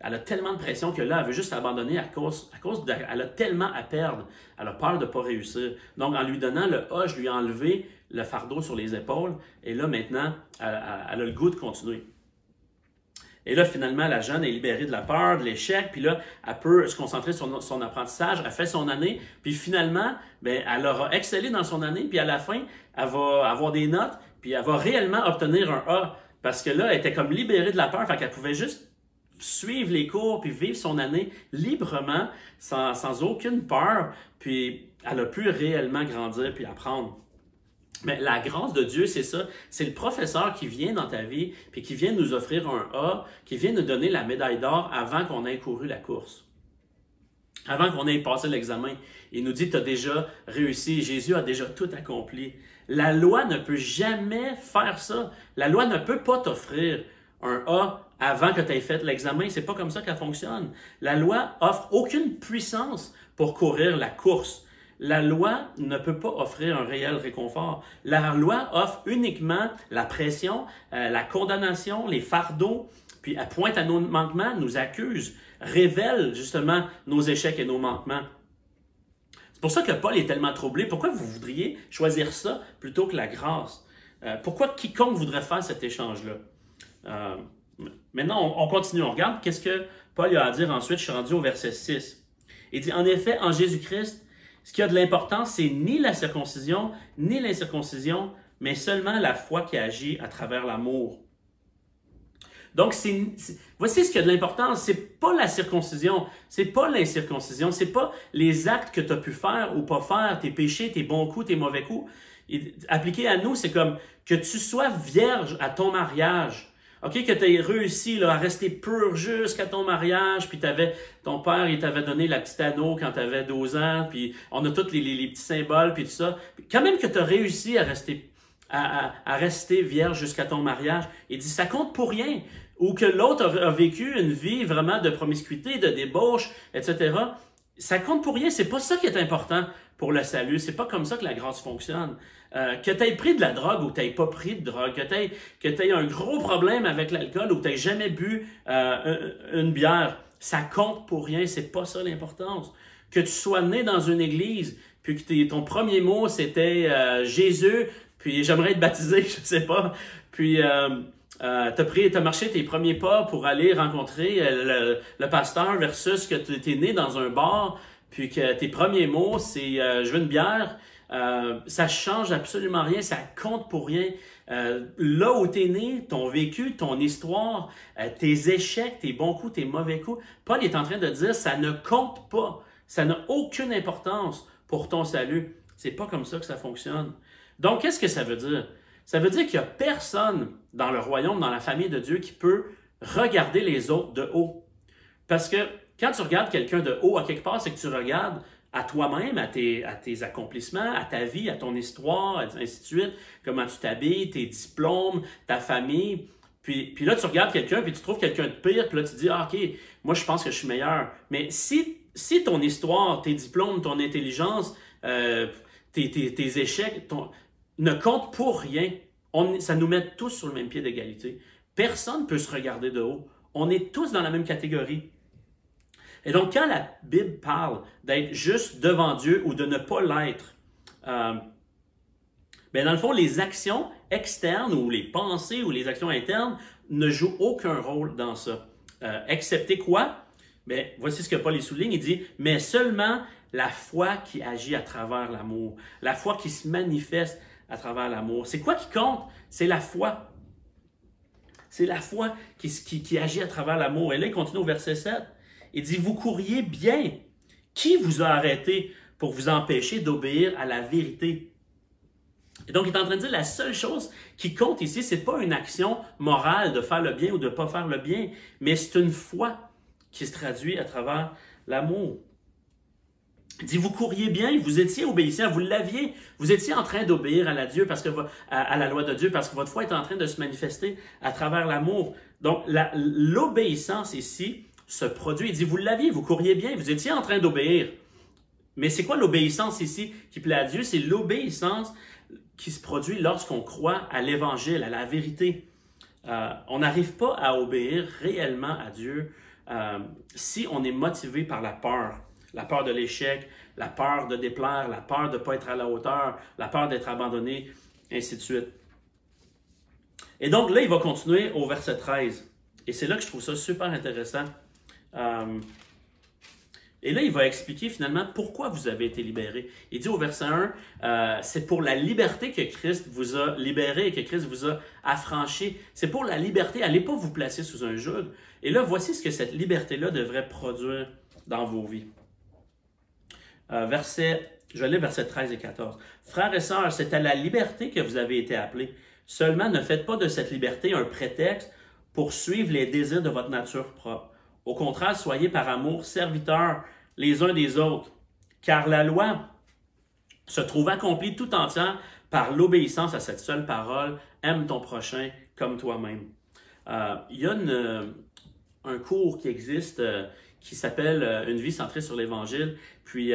elle a tellement de pression que là, elle veut juste abandonner à cause elle a tellement à perdre. Elle a peur de ne pas réussir. Donc, en lui donnant le A, je lui ai enlevé le fardeau sur les épaules, et là, maintenant, elle a le goût de continuer. Et là, finalement, la jeune est libérée de la peur, de l'échec, puis là, elle peut se concentrer sur son apprentissage, elle fait son année, puis finalement, ben, elle aura excellé dans son année, puis à la fin, elle va avoir des notes, puis elle va réellement obtenir un A. Parce que là, elle était comme libérée de la peur, fait qu'elle pouvait juste suivre les cours puis vivre son année librement, sans aucune peur, puis elle a pu réellement grandir puis apprendre. Mais la grâce de Dieu, c'est ça. C'est le professeur qui vient dans ta vie puis qui vient nous offrir un A, qui vient nous donner la médaille d'or avant qu'on ait couru la course. Avant qu'on ait passé l'examen. Il nous dit, tu as déjà réussi, Jésus a déjà tout accompli. La loi ne peut jamais faire ça. La loi ne peut pas t'offrir un A avant que tu aies fait l'examen. C'est pas comme ça qu'elle fonctionne. La loi offre aucune puissance pour courir la course. La loi ne peut pas offrir un réel réconfort. La loi offre uniquement la pression, la condamnation, les fardeaux, puis elle pointe à nos manquements, nous accuse, révèle justement nos échecs et nos manquements. C'est pour ça que Paul est tellement troublé. Pourquoi vous voudriez choisir ça plutôt que la grâce? Pourquoi quiconque voudrait faire cet échange-là? Maintenant, on continue. On regarde qu'est-ce que Paul a à dire ensuite. Je suis rendu au verset 6. Il dit, en effet, en Jésus-Christ, ce qui a de l'importance, c'est ni la circoncision, ni l'incirconcision, mais seulement la foi qui agit à travers l'amour. Donc, voici ce qui a de l'importance. C'est pas la circoncision, c'est pas l'incirconcision, c'est pas les actes que tu as pu faire ou pas faire, tes péchés, tes bons coups, tes mauvais coups. Appliqué à nous, c'est comme que tu sois vierge à ton mariage. OK, que tu as réussi là, à rester pur jusqu'à ton mariage, puis ton père, il t'avait donné la petite anneau quand tu avais 12 ans, puis on a tous les petits symboles, puis tout ça. Quand même que tu as réussi à rester vierge jusqu'à ton mariage, il dit, ça compte pour rien. Ou que l'autre a vécu une vie vraiment de promiscuité, de débauche, etc. Ça compte pour rien. C'est pas ça qui est important pour le salut. C'est pas comme ça que la grâce fonctionne. Que tu aies pris de la drogue ou tu n'aies pas pris de drogue, que tu aies un gros problème avec l'alcool ou que tu n'aies jamais bu une bière, ça compte pour rien. C'est pas ça l'importance. Que tu sois né dans une église, puis que ton premier mot c'était Jésus, puis j'aimerais être baptisé, je sais pas, puis t'as marché tes premiers pas pour aller rencontrer le pasteur versus que tu es né dans un bar, puis que tes premiers mots, c'est je veux une bière. Ça change absolument rien, ça compte pour rien. Là où tu es né, ton vécu, ton histoire, tes échecs, tes bons coups, tes mauvais coups, Paul est en train de dire ça ne compte pas. Ça n'a aucune importance pour ton salut. C'est pas comme ça que ça fonctionne. Donc, qu'est-ce que ça veut dire? Ça veut dire qu'il n'y a personne dans le royaume, dans la famille de Dieu, qui peut regarder les autres de haut. Parce que quand tu regardes quelqu'un de haut à quelque part, c'est que tu regardes à toi-même, à tes accomplissements, à ta vie, à ton histoire, ainsi de suite, comment tu t'habilles, tes diplômes, ta famille. Puis là, tu regardes quelqu'un, puis tu trouves quelqu'un de pire, puis là, tu te dis, ah, OK, moi, je pense que je suis meilleur. Mais si ton histoire, tes diplômes, ton intelligence, tes échecs ne comptent pour rien, ça nous met tous sur le même pied d'égalité. Personne ne peut se regarder de haut. On est tous dans la même catégorie. Et donc, quand la Bible parle d'être juste devant Dieu ou de ne pas l'être, dans le fond, les actions externes ou les pensées ou les actions internes ne jouent aucun rôle dans ça. Excepté quoi? Voici ce que Paul y souligne. Il dit, mais seulement la foi qui agit à travers l'amour, la foi qui se manifeste à travers l'amour. C'est quoi qui compte? C'est la foi. C'est la foi qui agit à travers l'amour. Et là, il continue au verset 7. Il dit, vous courriez bien. Qui vous a arrêté pour vous empêcher d'obéir à la vérité? Et donc, il est en train de dire, la seule chose qui compte ici, ce n'est pas une action morale de faire le bien ou de ne pas faire le bien, mais c'est une foi qui se traduit à travers l'amour. Il dit, vous courriez bien, vous étiez obéissant, vous l'aviez, vous étiez en train d'obéir à la loi de Dieu parce que votre foi est en train de se manifester à travers l'amour. Donc, l'obéissance ici se produit. Il dit, vous l'aviez, vous courriez bien, vous étiez en train d'obéir. Mais c'est quoi l'obéissance ici qui plaît à Dieu? C'est l'obéissance qui se produit lorsqu'on croit à l'Évangile, à la vérité. On n'arrive pas à obéir réellement à Dieu si on est motivé par la peur de l'échec, la peur de déplaire, la peur de ne pas être à la hauteur, la peur d'être abandonné, ainsi de suite. Et donc là, il va continuer au verset 13. Et c'est là que je trouve ça super intéressant. Et là, il va expliquer finalement pourquoi vous avez été libérés. Il dit au verset 1, c'est pour la liberté que Christ vous a libéré et que Christ vous a affranchi. C'est pour la liberté. Allez pas vous placer sous un joug. Et là, voici ce que cette liberté-là devrait produire dans vos vies. Je vais lire versets 13 et 14. Frères et sœurs, c'est à la liberté que vous avez été appelés. Seulement, ne faites pas de cette liberté un prétexte pour suivre les désirs de votre nature propre. Au contraire, soyez par amour serviteurs les uns des autres, car la loi se trouve accomplie tout entière par l'obéissance à cette seule parole, aime ton prochain comme toi-même. Il y a un cours qui existe qui s'appelle Une vie centrée sur l'Évangile. Puis,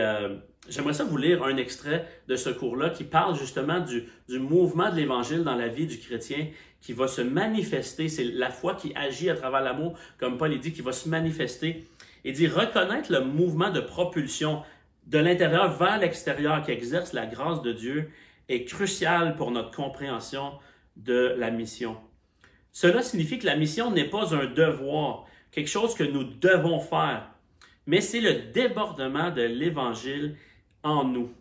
j'aimerais ça vous lire un extrait de ce cours-là qui parle justement du mouvement de l'Évangile dans la vie du chrétien qui va se manifester. C'est la foi qui agit à travers l'amour, comme Paul dit, qui va se manifester. Il dit reconnaître le mouvement de propulsion de l'intérieur vers l'extérieur qui exerce la grâce de Dieu est crucial pour notre compréhension de la mission. Cela signifie que la mission n'est pas un devoir, quelque chose que nous devons faire, mais c'est le débordement de l'Évangile en nous.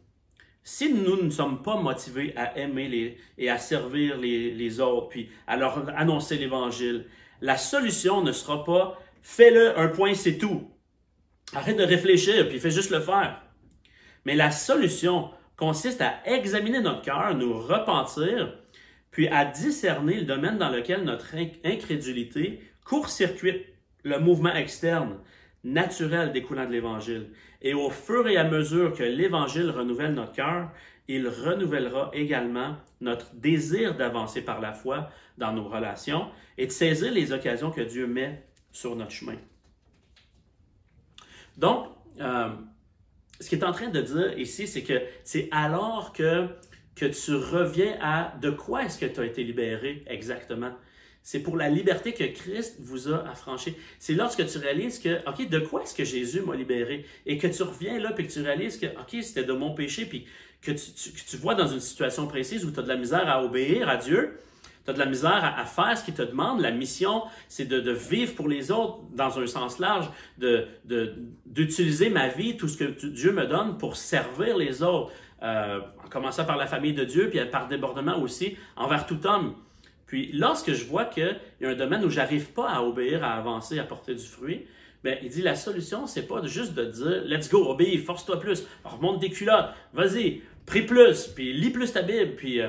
Si nous ne sommes pas motivés à aimer et à servir les autres, puis à leur annoncer l'Évangile, la solution ne sera pas « fais-le, un point, c'est tout ». Arrête de réfléchir, puis fais juste le faire. Mais la solution consiste à examiner notre cœur, nous repentir, puis à discerner le domaine dans lequel notre incrédulité court-circuite le mouvement externe, naturel découlant de l'Évangile. Et au fur et à mesure que l'Évangile renouvelle notre cœur, il renouvellera également notre désir d'avancer par la foi dans nos relations et de saisir les occasions que Dieu met sur notre chemin. Donc, ce qu'il est en train de dire ici, c'est que c'est alors que tu reviens à de quoi est-ce que tu as été libéré exactement. C'est pour la liberté que Christ vous a affranchi. C'est lorsque tu réalises que, OK, de quoi est-ce que Jésus m'a libéré? Et que tu reviens là, puis que tu réalises que, OK, c'était de mon péché, puis que tu vois dans une situation précise où tu as de la misère à obéir à Dieu, tu as de la misère à faire ce qu'il te demande. La mission, c'est de vivre pour les autres dans un sens large, d'utiliser ma vie, tout ce que Dieu me donne pour servir les autres, en commençant par la famille de Dieu, puis par débordement aussi envers tout homme. Puis lorsque je vois qu'il y a un domaine où j'arrive pas à obéir, à avancer, à porter du fruit, bien, il dit la solution, c'est pas juste de dire « Let's go, obéis, force-toi plus, remonte tes culottes, vas-y, prie plus, puis lis plus ta Bible, puis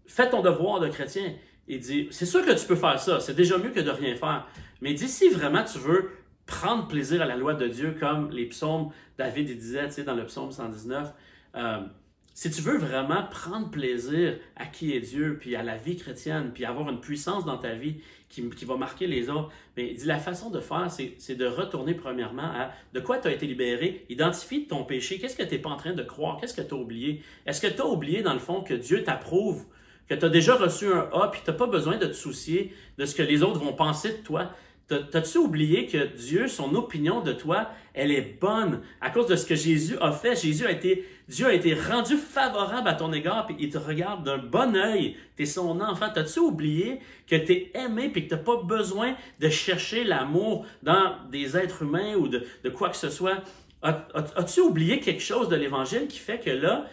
fais ton devoir de chrétien. » Il dit « C'est sûr que tu peux faire ça, c'est déjà mieux que de rien faire. Mais il dit si vraiment tu veux prendre plaisir à la loi de Dieu, comme les psaumes, David il disait, tu sais, dans le psaume 119, si tu veux vraiment prendre plaisir à qui est Dieu, puis à la vie chrétienne, puis avoir une puissance dans ta vie qui va marquer les autres, mais il dit la façon de faire, c'est de retourner premièrement à de quoi tu as été libéré, identifie ton péché, qu'est-ce que tu n'es pas en train de croire, qu'est-ce que tu as oublié? Est-ce que tu as oublié dans le fond que Dieu t'approuve, que tu as déjà reçu un A, puis tu n'as pas besoin de te soucier de ce que les autres vont penser de toi? T'as-tu oublié que Dieu, son opinion de toi, elle est bonne à cause de ce que Jésus a fait? Dieu a été rendu favorable à ton égard, puis il te regarde d'un bon œil. Tu es son enfant. T'as-tu oublié que tu es aimé, puis que tu n'as pas besoin de chercher l'amour dans des êtres humains ou de quoi que ce soit? As-tu oublié quelque chose de l'Évangile qui fait que là,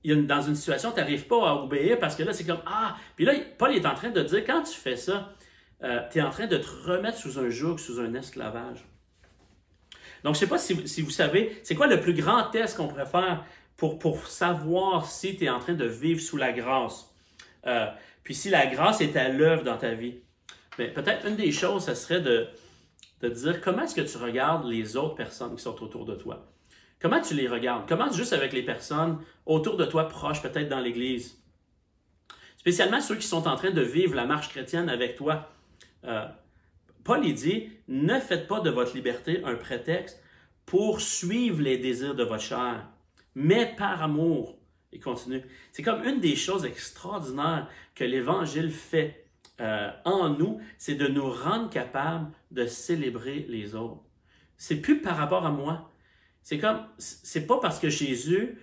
dans une situation, tu n'arrives pas à obéir parce que là, c'est comme « Ah! » Puis là, Paul est en train de dire, quand tu fais ça, tu es en train de te remettre sous un joug, sous un esclavage. Donc, je ne sais pas si vous savez, c'est quoi le plus grand test qu'on pourrait faire pour savoir si tu es en train de vivre sous la grâce. Puis si la grâce est à l'œuvre dans ta vie. Mais peut-être une des choses, ce serait de dire comment est-ce que tu regardes les autres personnes qui sont autour de toi. Comment tu les regardes? Commence juste avec les personnes autour de toi, proches, peut-être dans l'Église. Spécialement ceux qui sont en train de vivre la marche chrétienne avec toi. Paul il dit, ne faites pas de votre liberté un prétexte pour suivre les désirs de votre chair, mais par amour. Il continue. C'est comme une des choses extraordinaires que l'Évangile fait en nous, c'est de nous rendre capables de célébrer les autres. C'est plus par rapport à moi. C'est pas parce que Jésus,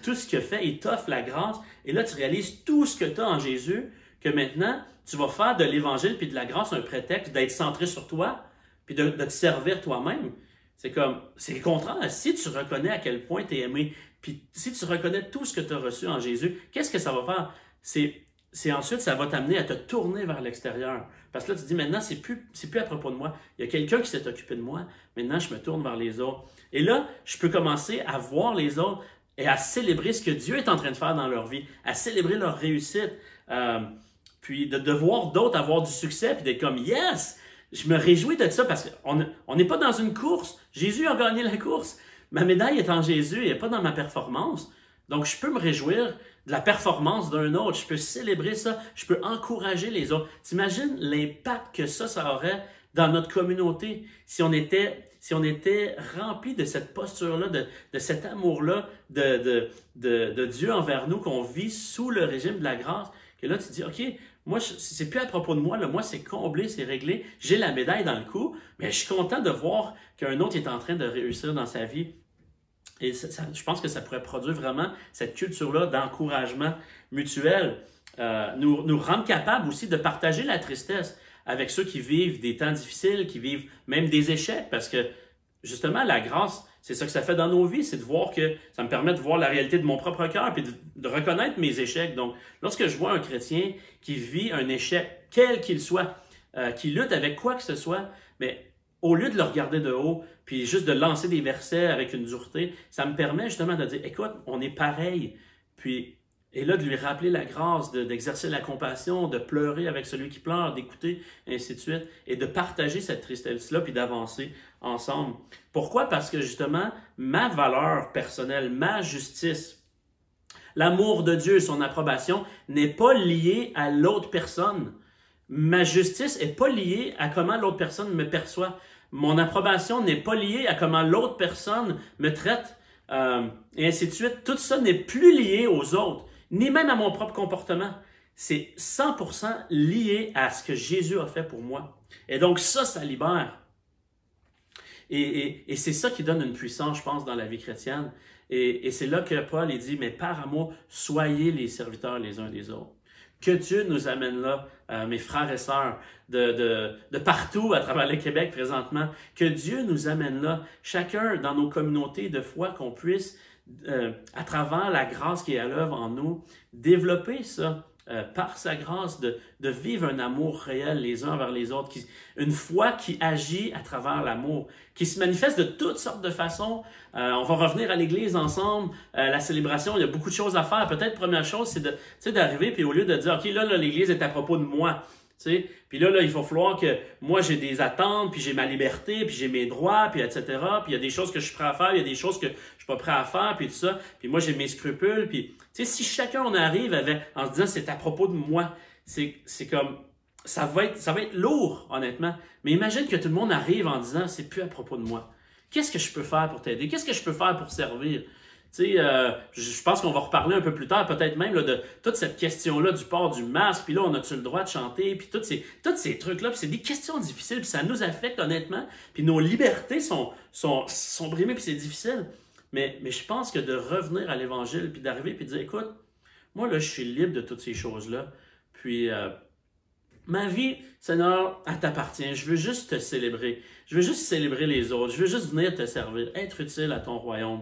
tout ce qu'il a fait, il t'offre la grâce, et là tu réalises tout ce que tu as en Jésus, que maintenant, tu vas faire de l'Évangile puis de la grâce un prétexte d'être centré sur toi, puis de te servir toi-même. C'est le contraire. Si tu reconnais à quel point tu es aimé, puis si tu reconnais tout ce que tu as reçu en Jésus, qu'est-ce que ça va faire? C'est ensuite, ça va t'amener à te tourner vers l'extérieur. Parce que là, tu te dis, maintenant, c'est plus à propos de moi. Il y a quelqu'un qui s'est occupé de moi. Maintenant, je me tourne vers les autres. Et là, je peux commencer à voir les autres et à célébrer ce que Dieu est en train de faire dans leur vie, à célébrer leur réussite. Puis de voir d'autres avoir du succès, puis d'être comme « Yes! » Je me réjouis de ça parce qu'on n'est pas dans une course. Jésus a gagné la course. Ma médaille est en Jésus, elle n'est pas dans ma performance. Donc, je peux me réjouir de la performance d'un autre. Je peux célébrer ça. Je peux encourager les autres. T'imagines l'impact que ça aurait dans notre communauté si on était rempli de cette posture-là, de cet amour-là de Dieu envers nous, qu'on vit sous le régime de la grâce. Que là, tu te dis, OK, moi, c'est plus à propos de moi, là. Moi, c'est comblé, c'est réglé. J'ai la médaille dans le cou, mais je suis content de voir qu'un autre est en train de réussir dans sa vie. Et je pense que ça pourrait produire vraiment cette culture-là d'encouragement mutuel. Nous rendre capables aussi de partager la tristesse avec ceux qui vivent des temps difficiles, qui vivent même des échecs, parce que justement, la grâce, c'est ça que ça fait dans nos vies, c'est de voir que ça me permet de voir la réalité de mon propre cœur puis de reconnaître mes échecs. Donc, lorsque je vois un chrétien qui vit un échec, quel qu'il soit, qui lutte avec quoi que ce soit, mais au lieu de le regarder de haut puis juste de lancer des versets avec une dureté, ça me permet justement de dire, écoute, on est pareil, puis Et là, de lui rappeler la grâce, d'exercer la compassion, de pleurer avec celui qui pleure, d'écouter, ainsi de suite, et de partager cette tristesse-là, puis d'avancer ensemble. Pourquoi? Parce que justement, ma valeur personnelle, ma justice, l'amour de Dieu, son approbation, n'est pas lié à l'autre personne. Ma justice n'est pas liée à comment l'autre personne me perçoit. Mon approbation n'est pas liée à comment l'autre personne me traite, et ainsi de suite. Tout ça n'est plus lié aux autres, ni même à mon propre comportement. C'est 100% lié à ce que Jésus a fait pour moi. Et donc ça libère. Et c'est ça qui donne une puissance, je pense, dans la vie chrétienne. Et c'est là que Paul il dit, mais par amour, soyez les serviteurs les uns des autres. Que Dieu nous amène là, mes frères et sœurs, de partout à travers le Québec présentement, que Dieu nous amène là, chacun dans nos communautés de foi, qu'on puisse, à travers la grâce qui est à l'œuvre en nous, développer ça, par sa grâce, de vivre un amour réel les uns vers les autres, une foi qui agit à travers l'amour, qui se manifeste de toutes sortes de façons. On va revenir à l'église ensemble, la célébration, il y a beaucoup de choses à faire. Peut-être première chose, c'est d'arriver, puis au lieu de dire, OK, là l'église est à propos de moi, tu sais, puis là, il va falloir que moi, j'ai des attentes, puis j'ai ma liberté, puis j'ai mes droits, puis etc. Puis il y a des choses que je suis prêt à faire, il y a des choses que je suis pas prêt à faire, puis tout ça. Puis moi, j'ai mes scrupules, puis tu sais, si chacun on arrive en se disant c'est à propos de moi, c'est comme ça va être lourd, honnêtement. Mais imagine que tout le monde arrive en disant c'est plus à propos de moi. Qu'est-ce que je peux faire pour t'aider? Qu'est-ce que je peux faire pour servir? Tu sais, je pense qu'on va reparler un peu plus tard, peut-être même là, de toute cette question-là du port du masque, puis là, on a-tu le droit de chanter, puis tous ces trucs-là, puis c'est des questions difficiles, puis ça nous affecte honnêtement, puis nos libertés sont brimées, puis c'est difficile. Mais je pense que de revenir à l'Évangile, puis d'arriver, puis de dire, écoute, moi là, je suis libre de toutes ces choses-là, puis ma vie, Seigneur, elle t'appartient, je veux juste te célébrer, je veux juste célébrer les autres, je veux juste venir te servir, être utile à ton royaume.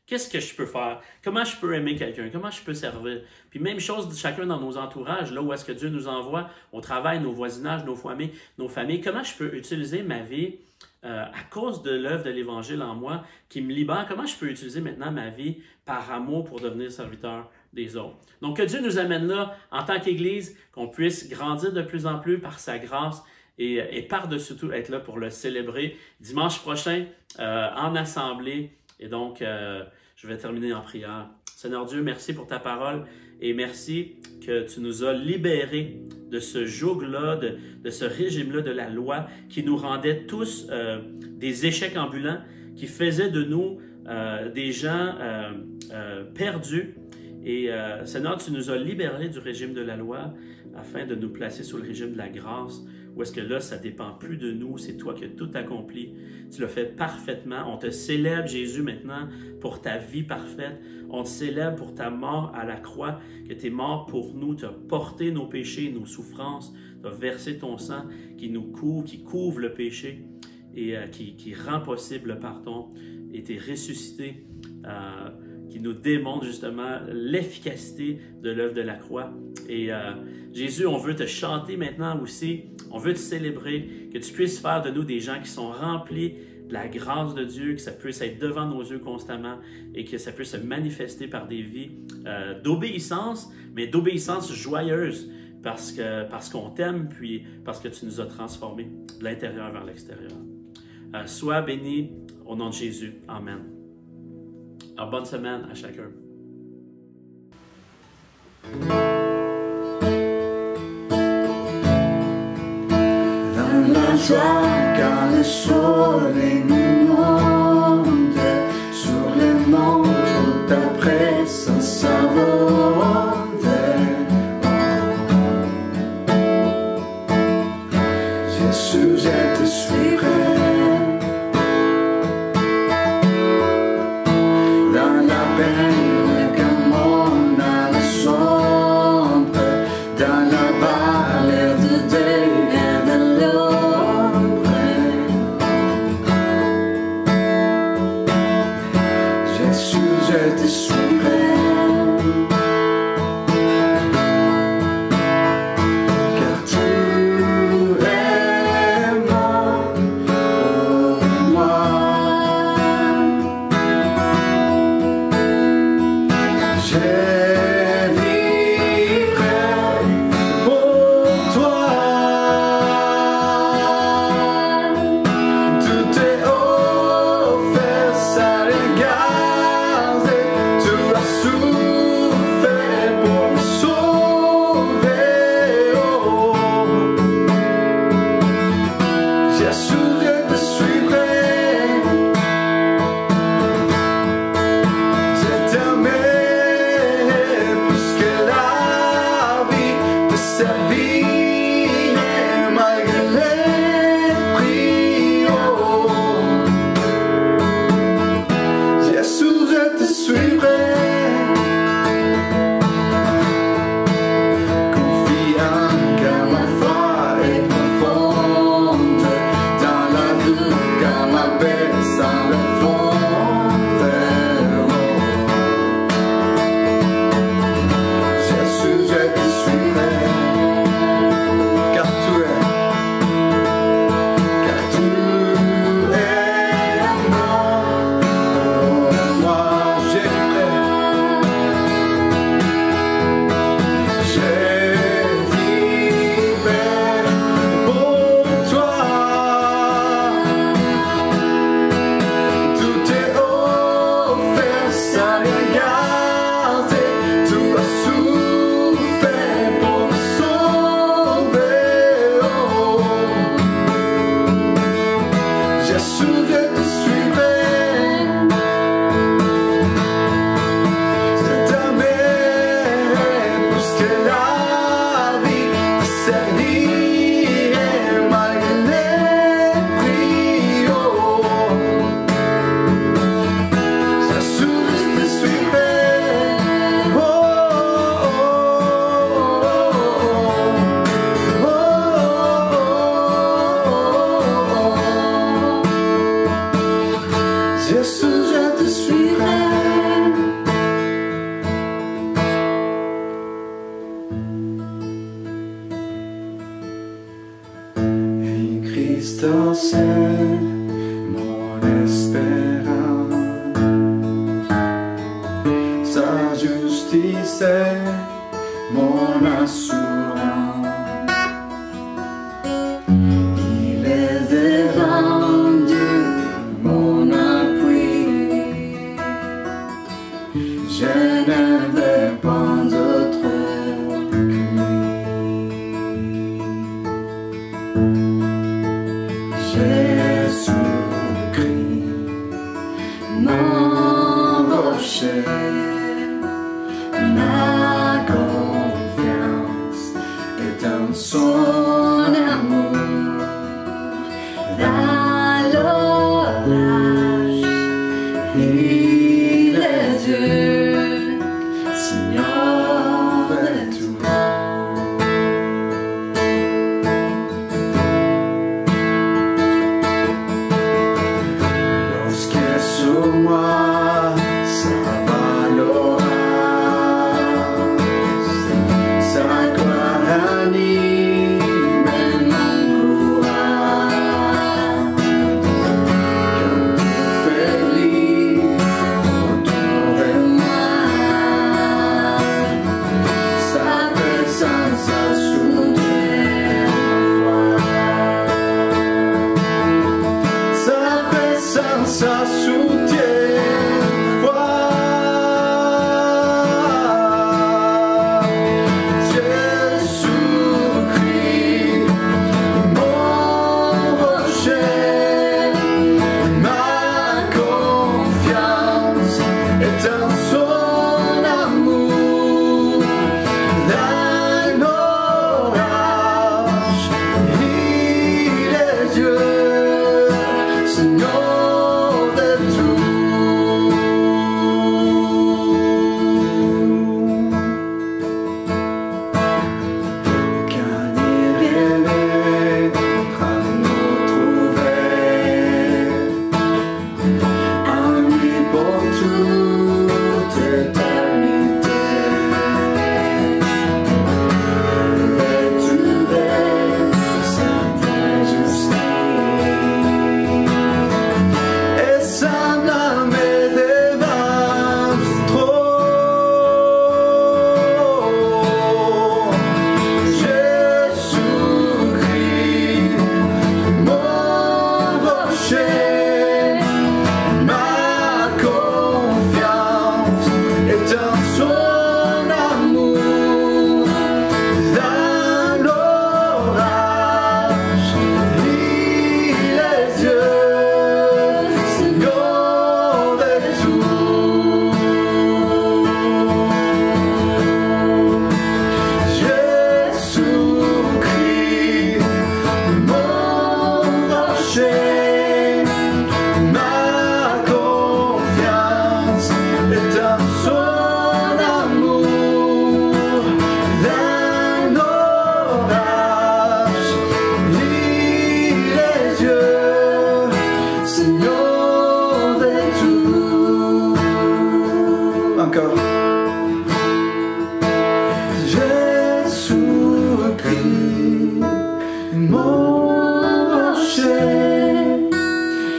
Qu'est-ce que je peux faire? Comment je peux aimer quelqu'un? Comment je peux servir? Puis même chose de chacun dans nos entourages, là où est-ce que Dieu nous envoie, au travail, nos voisinages, nos familles. Comment je peux utiliser ma vie à cause de l'œuvre de l'Évangile en moi qui me libère? Comment je peux utiliser maintenant ma vie par amour pour devenir serviteur des autres? Donc que Dieu nous amène là en tant qu'Église, qu'on puisse grandir de plus en plus par sa grâce et par-dessus tout être là pour le célébrer dimanche prochain en assemblée. Et donc, je vais terminer en prière. Seigneur Dieu, merci pour ta parole et merci que tu nous as libérés de ce joug-là, de ce régime-là de la loi qui nous rendait tous des échecs ambulants, qui faisait de nous des gens perdus. Et Seigneur, tu nous as libérés du régime de la loi afin de nous placer sous le régime de la grâce, où est-ce que là, ça ne dépend plus de nous, c'est toi qui as tout accompli. Tu l'as fait parfaitement. On te célèbre, Jésus, maintenant, pour ta vie parfaite. On te célèbre pour ta mort à la croix, que tu es mort pour nous, tu as porté nos péchés, nos souffrances, tu as versé ton sang qui nous couvre, qui couvre le péché et qui rend possible le pardon. Et tu es ressuscité, qui nous démontre justement l'efficacité de l'œuvre de la croix. Et Jésus, on veut te chanter maintenant aussi, on veut te célébrer, que tu puisses faire de nous des gens qui sont remplis de la grâce de Dieu, que ça puisse être devant nos yeux constamment et que ça puisse se manifester par des vies d'obéissance, mais d'obéissance joyeuse parce qu'on t'aime, puis parce que tu nous as transformés de l'intérieur vers l'extérieur. Sois béni au nom de Jésus. Amen. Alors, bonne semaine à chacun. Dans la joie, car le soleil nous monte sur les monts où ta présence s'avance. Jésus, je te suivrai. Dans la peine comme on a la sombre, dans la vallée du deuil et de l'ombre. la paix sans le frontière. Jésus, je te suivrai, car tu es amour. Moi, j'aimerais, je vivrai pour toi. Tout est offert sans rien garder. Tout a souffert pour me sauver. Oh. Jésus, je te suivrai. Je t'aimerai plus que la vie. Je servirai malgré les prix. Oh. Jésus, je te suivrai. Oh, oh, oh, oh. Jésus, je te suivrai. Et Christ c'est mon espérance, sa justice est mon assurance. Il est devant Dieu mon appui. Je ne veux pas d'autre que lui. Jésus-Christ, mon rocher, ma confiance est en son amour. Dans l'orage, il est Dieu, Seigneur de tout. Lorsque sur moi s'abat l'orage, sa gloire anime mon courage. Quand tout faiblit autour de moi, sa présence a soutenu ma foi. Sa présence a soutenu foi. Jésus-Christ, mon rocher, ma confiance est en son amour. Dans l'orage, il est Dieu, Seigneur de tout. Quand il reviendra nous trouver, en lui pour toute éternité. Revêtu de sainte justice,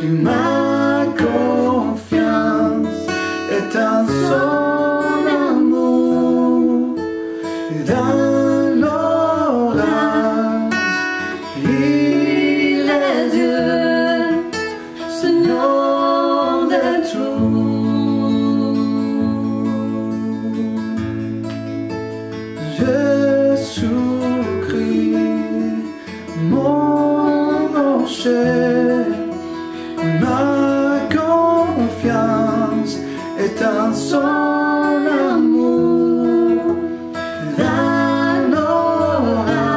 Ma confiance est en son amour. Dans l'orage, il est Dieu, Seigneur de tout. Jésus-Christ, mon rocher, ma confiance est en son amour. Dans l'orage,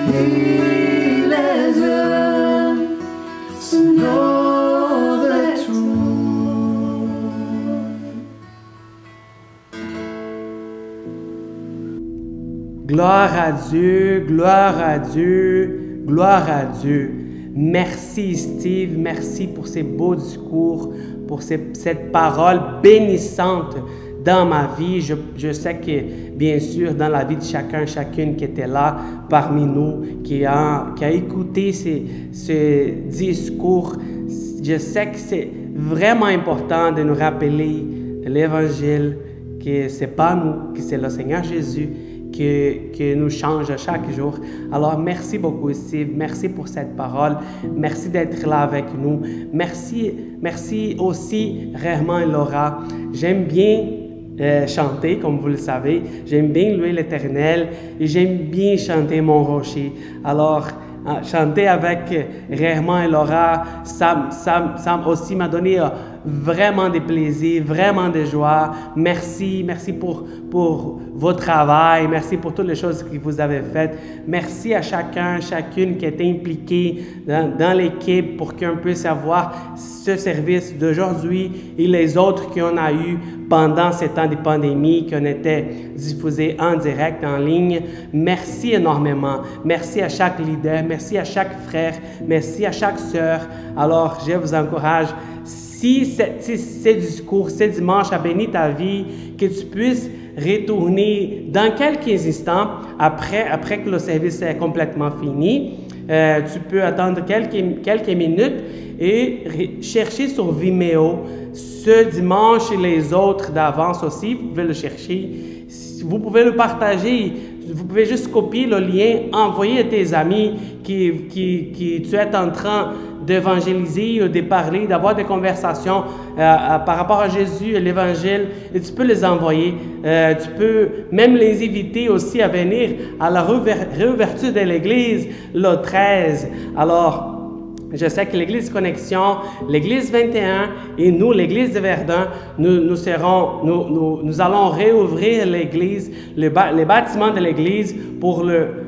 il est Dieu, Seigneur de tout. Gloire à Dieu, gloire à Dieu, gloire à Dieu. Merci Steve, merci pour ces beaux discours, pour cette parole bénissante dans ma vie. Je sais que, bien sûr, dans la vie de chacun, chacune qui était là parmi nous, qui a écouté ce discours, je sais que c'est vraiment important de nous rappeler de l'Évangile, que ce n'est pas nous, que c'est le Seigneur Jésus qui nous change chaque jour. Alors, merci beaucoup, Steve. Merci pour cette parole. Merci d'être là avec nous. Merci aussi, Raymond et Laura. J'aime bien chanter, comme vous le savez. J'aime bien louer l'Éternel et j'aime bien chanter Mon Rocher. Alors, chanter avec Raymond et Laura, ça aussi m'a donné vraiment des plaisirs, vraiment de joie. Merci pour votre travail. Merci pour toutes les choses que vous avez faites. Merci à chacune qui est impliquée dans l'équipe pour qu'on puisse avoir ce service d'aujourd'hui et les autres qu'on a eu pendant ces temps de pandémie, qu'on était diffusés en direct, en ligne. Merci énormément. Merci à chaque leader, merci à chaque frère, merci à chaque sœur. Alors, je vous encourage, si ce discours, ce dimanche a béni ta vie, que tu puisses retourner dans quelques instants, après que le service est complètement fini. Tu peux attendre quelques minutes et chercher sur Vimeo ce dimanche et les autres d'avance aussi. Vous pouvez le chercher. Vous pouvez le partager. Vous pouvez juste copier le lien, envoyer à tes amis qui tu es en train d'évangéliser ou de parler, d'avoir des conversations par rapport à Jésus et l'Évangile, et tu peux les envoyer. Tu peux même les inviter aussi à venir à la réouverture de l'Église le 13. Alors, je sais que l'Église Connexion, l'Église 21 et nous, l'Église de Verdun, nous allons réouvrir l'Église, les bâtiments de l'Église pour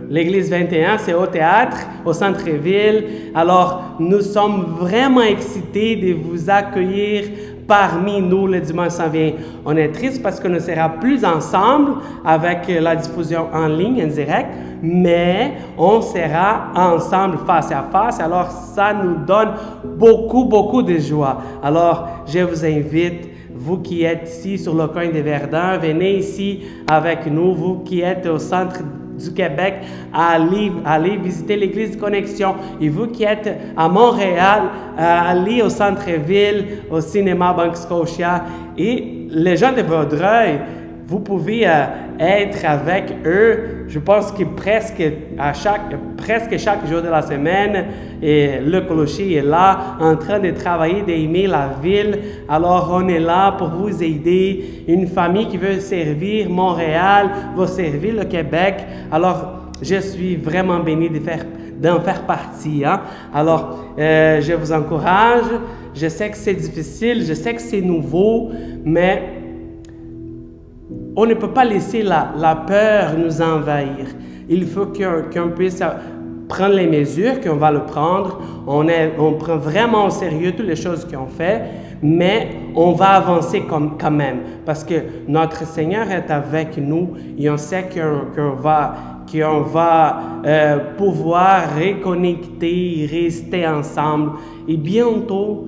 l'Église 21, c'est au théâtre, au centre-ville. Alors, nous sommes vraiment excités de vous accueillir parmi nous le dimanche s'en vient. On est triste parce qu'on ne sera plus ensemble avec la diffusion en ligne, en direct, mais on sera ensemble face à face. Alors, ça nous donne beaucoup de joie. Alors, je vous invite, vous qui êtes ici sur le coin de Verdun, venez ici avec nous. Vous qui êtes au centre du Québec, allez visiter l'Église de Connexion. Et vous qui êtes à Montréal, allez au centre-ville, au cinéma Banque Scotia. Et les gens de Vaudreuil, vous pouvez être avec eux. Je pense que presque chaque jour de la semaine, et le clocher est là, en train de travailler, d'aimer la ville. Alors, on est là pour vous aider. Une famille qui veut servir Montréal, va servir le Québec. Alors, je suis vraiment béni d'en faire partie. Hein? Alors, je vous encourage. Je sais que c'est difficile, je sais que c'est nouveau, mais on ne peut pas laisser la peur nous envahir. Il faut qu'on puisse prendre les mesures, qu'on va le prendre. On prend vraiment au sérieux toutes les choses qu'on fait, mais on va avancer quand même parce que notre Seigneur est avec nous et on sait qu'on va pouvoir reconnecter, rester ensemble et bientôt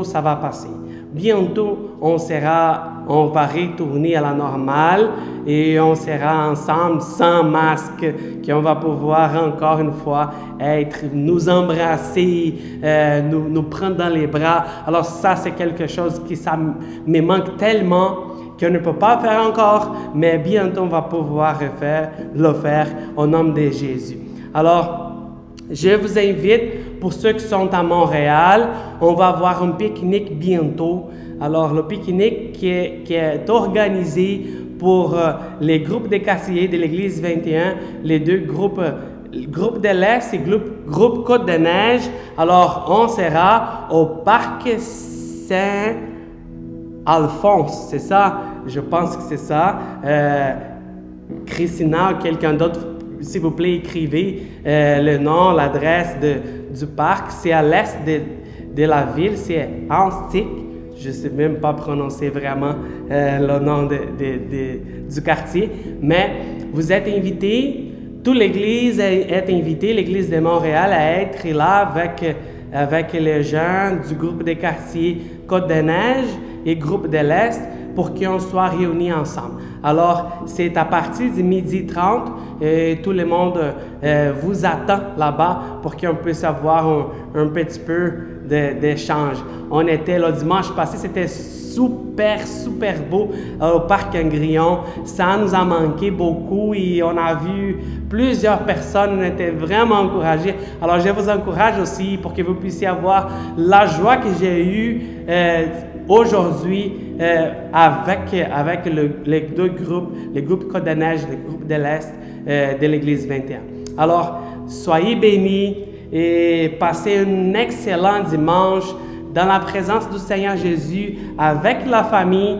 ça va passer. Bientôt, on sera on va retourner à la normale et on sera ensemble sans masque, qu'on va pouvoir encore une fois nous embrasser, nous prendre dans les bras. Alors ça, c'est quelque chose qui ça me manque tellement qu'on ne peut pas faire encore, mais bientôt on va pouvoir le faire au nom de Jésus. Alors, je vous invite, pour ceux qui sont à Montréal, on va avoir un pique-nique bientôt. Alors, le pique-nique qui est organisé pour les groupes des quartiers de l'Église 21, les deux groupes, groupe de l'Est et groupe Côte-des-Neiges. Alors, on sera au Parc Saint-Alphonse, c'est ça? Je pense que c'est ça. Christina ou quelqu'un d'autre, s'il vous plaît, écrivez le nom, l'adresse du parc. C'est à l'est de la ville, c'est Antic. Je ne sais même pas prononcer vraiment le nom du quartier. Mais vous êtes invités, toute l'Église est invitée, l'Église de Montréal, à être là avec les gens du groupe des quartiers Côte-des-Neiges et groupe de l'Est pour qu'on soit réunis ensemble. Alors, c'est à partir du 12h30 et tout le monde vous attend là-bas pour qu'on puisse avoir un petit peu d'échange. On était le dimanche passé, c'était super beau au Parc Angrillon. Ça nous a manqué beaucoup et on a vu plusieurs personnes, on était vraiment encouragés. Alors, je vous encourage aussi pour que vous puissiez avoir la joie que j'ai eue aujourd'hui avec les deux groupes, le groupe Côte-des-Neiges et le groupe de l'Est de l'Église 21. Alors, soyez bénis et passez un excellent dimanche dans la présence du Seigneur Jésus, avec la famille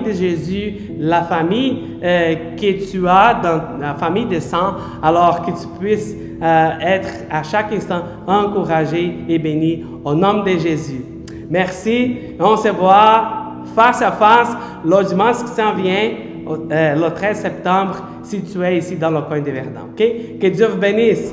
de Jésus, la famille que tu as dans la famille de sang, alors que tu puisses être à chaque instant encouragé et béni au nom de Jésus. Merci. On se voit face à face le dimanche qui s'en vient, le 13 septembre, si tu es ici dans le coin de Verdun. Okay? Que Dieu vous bénisse.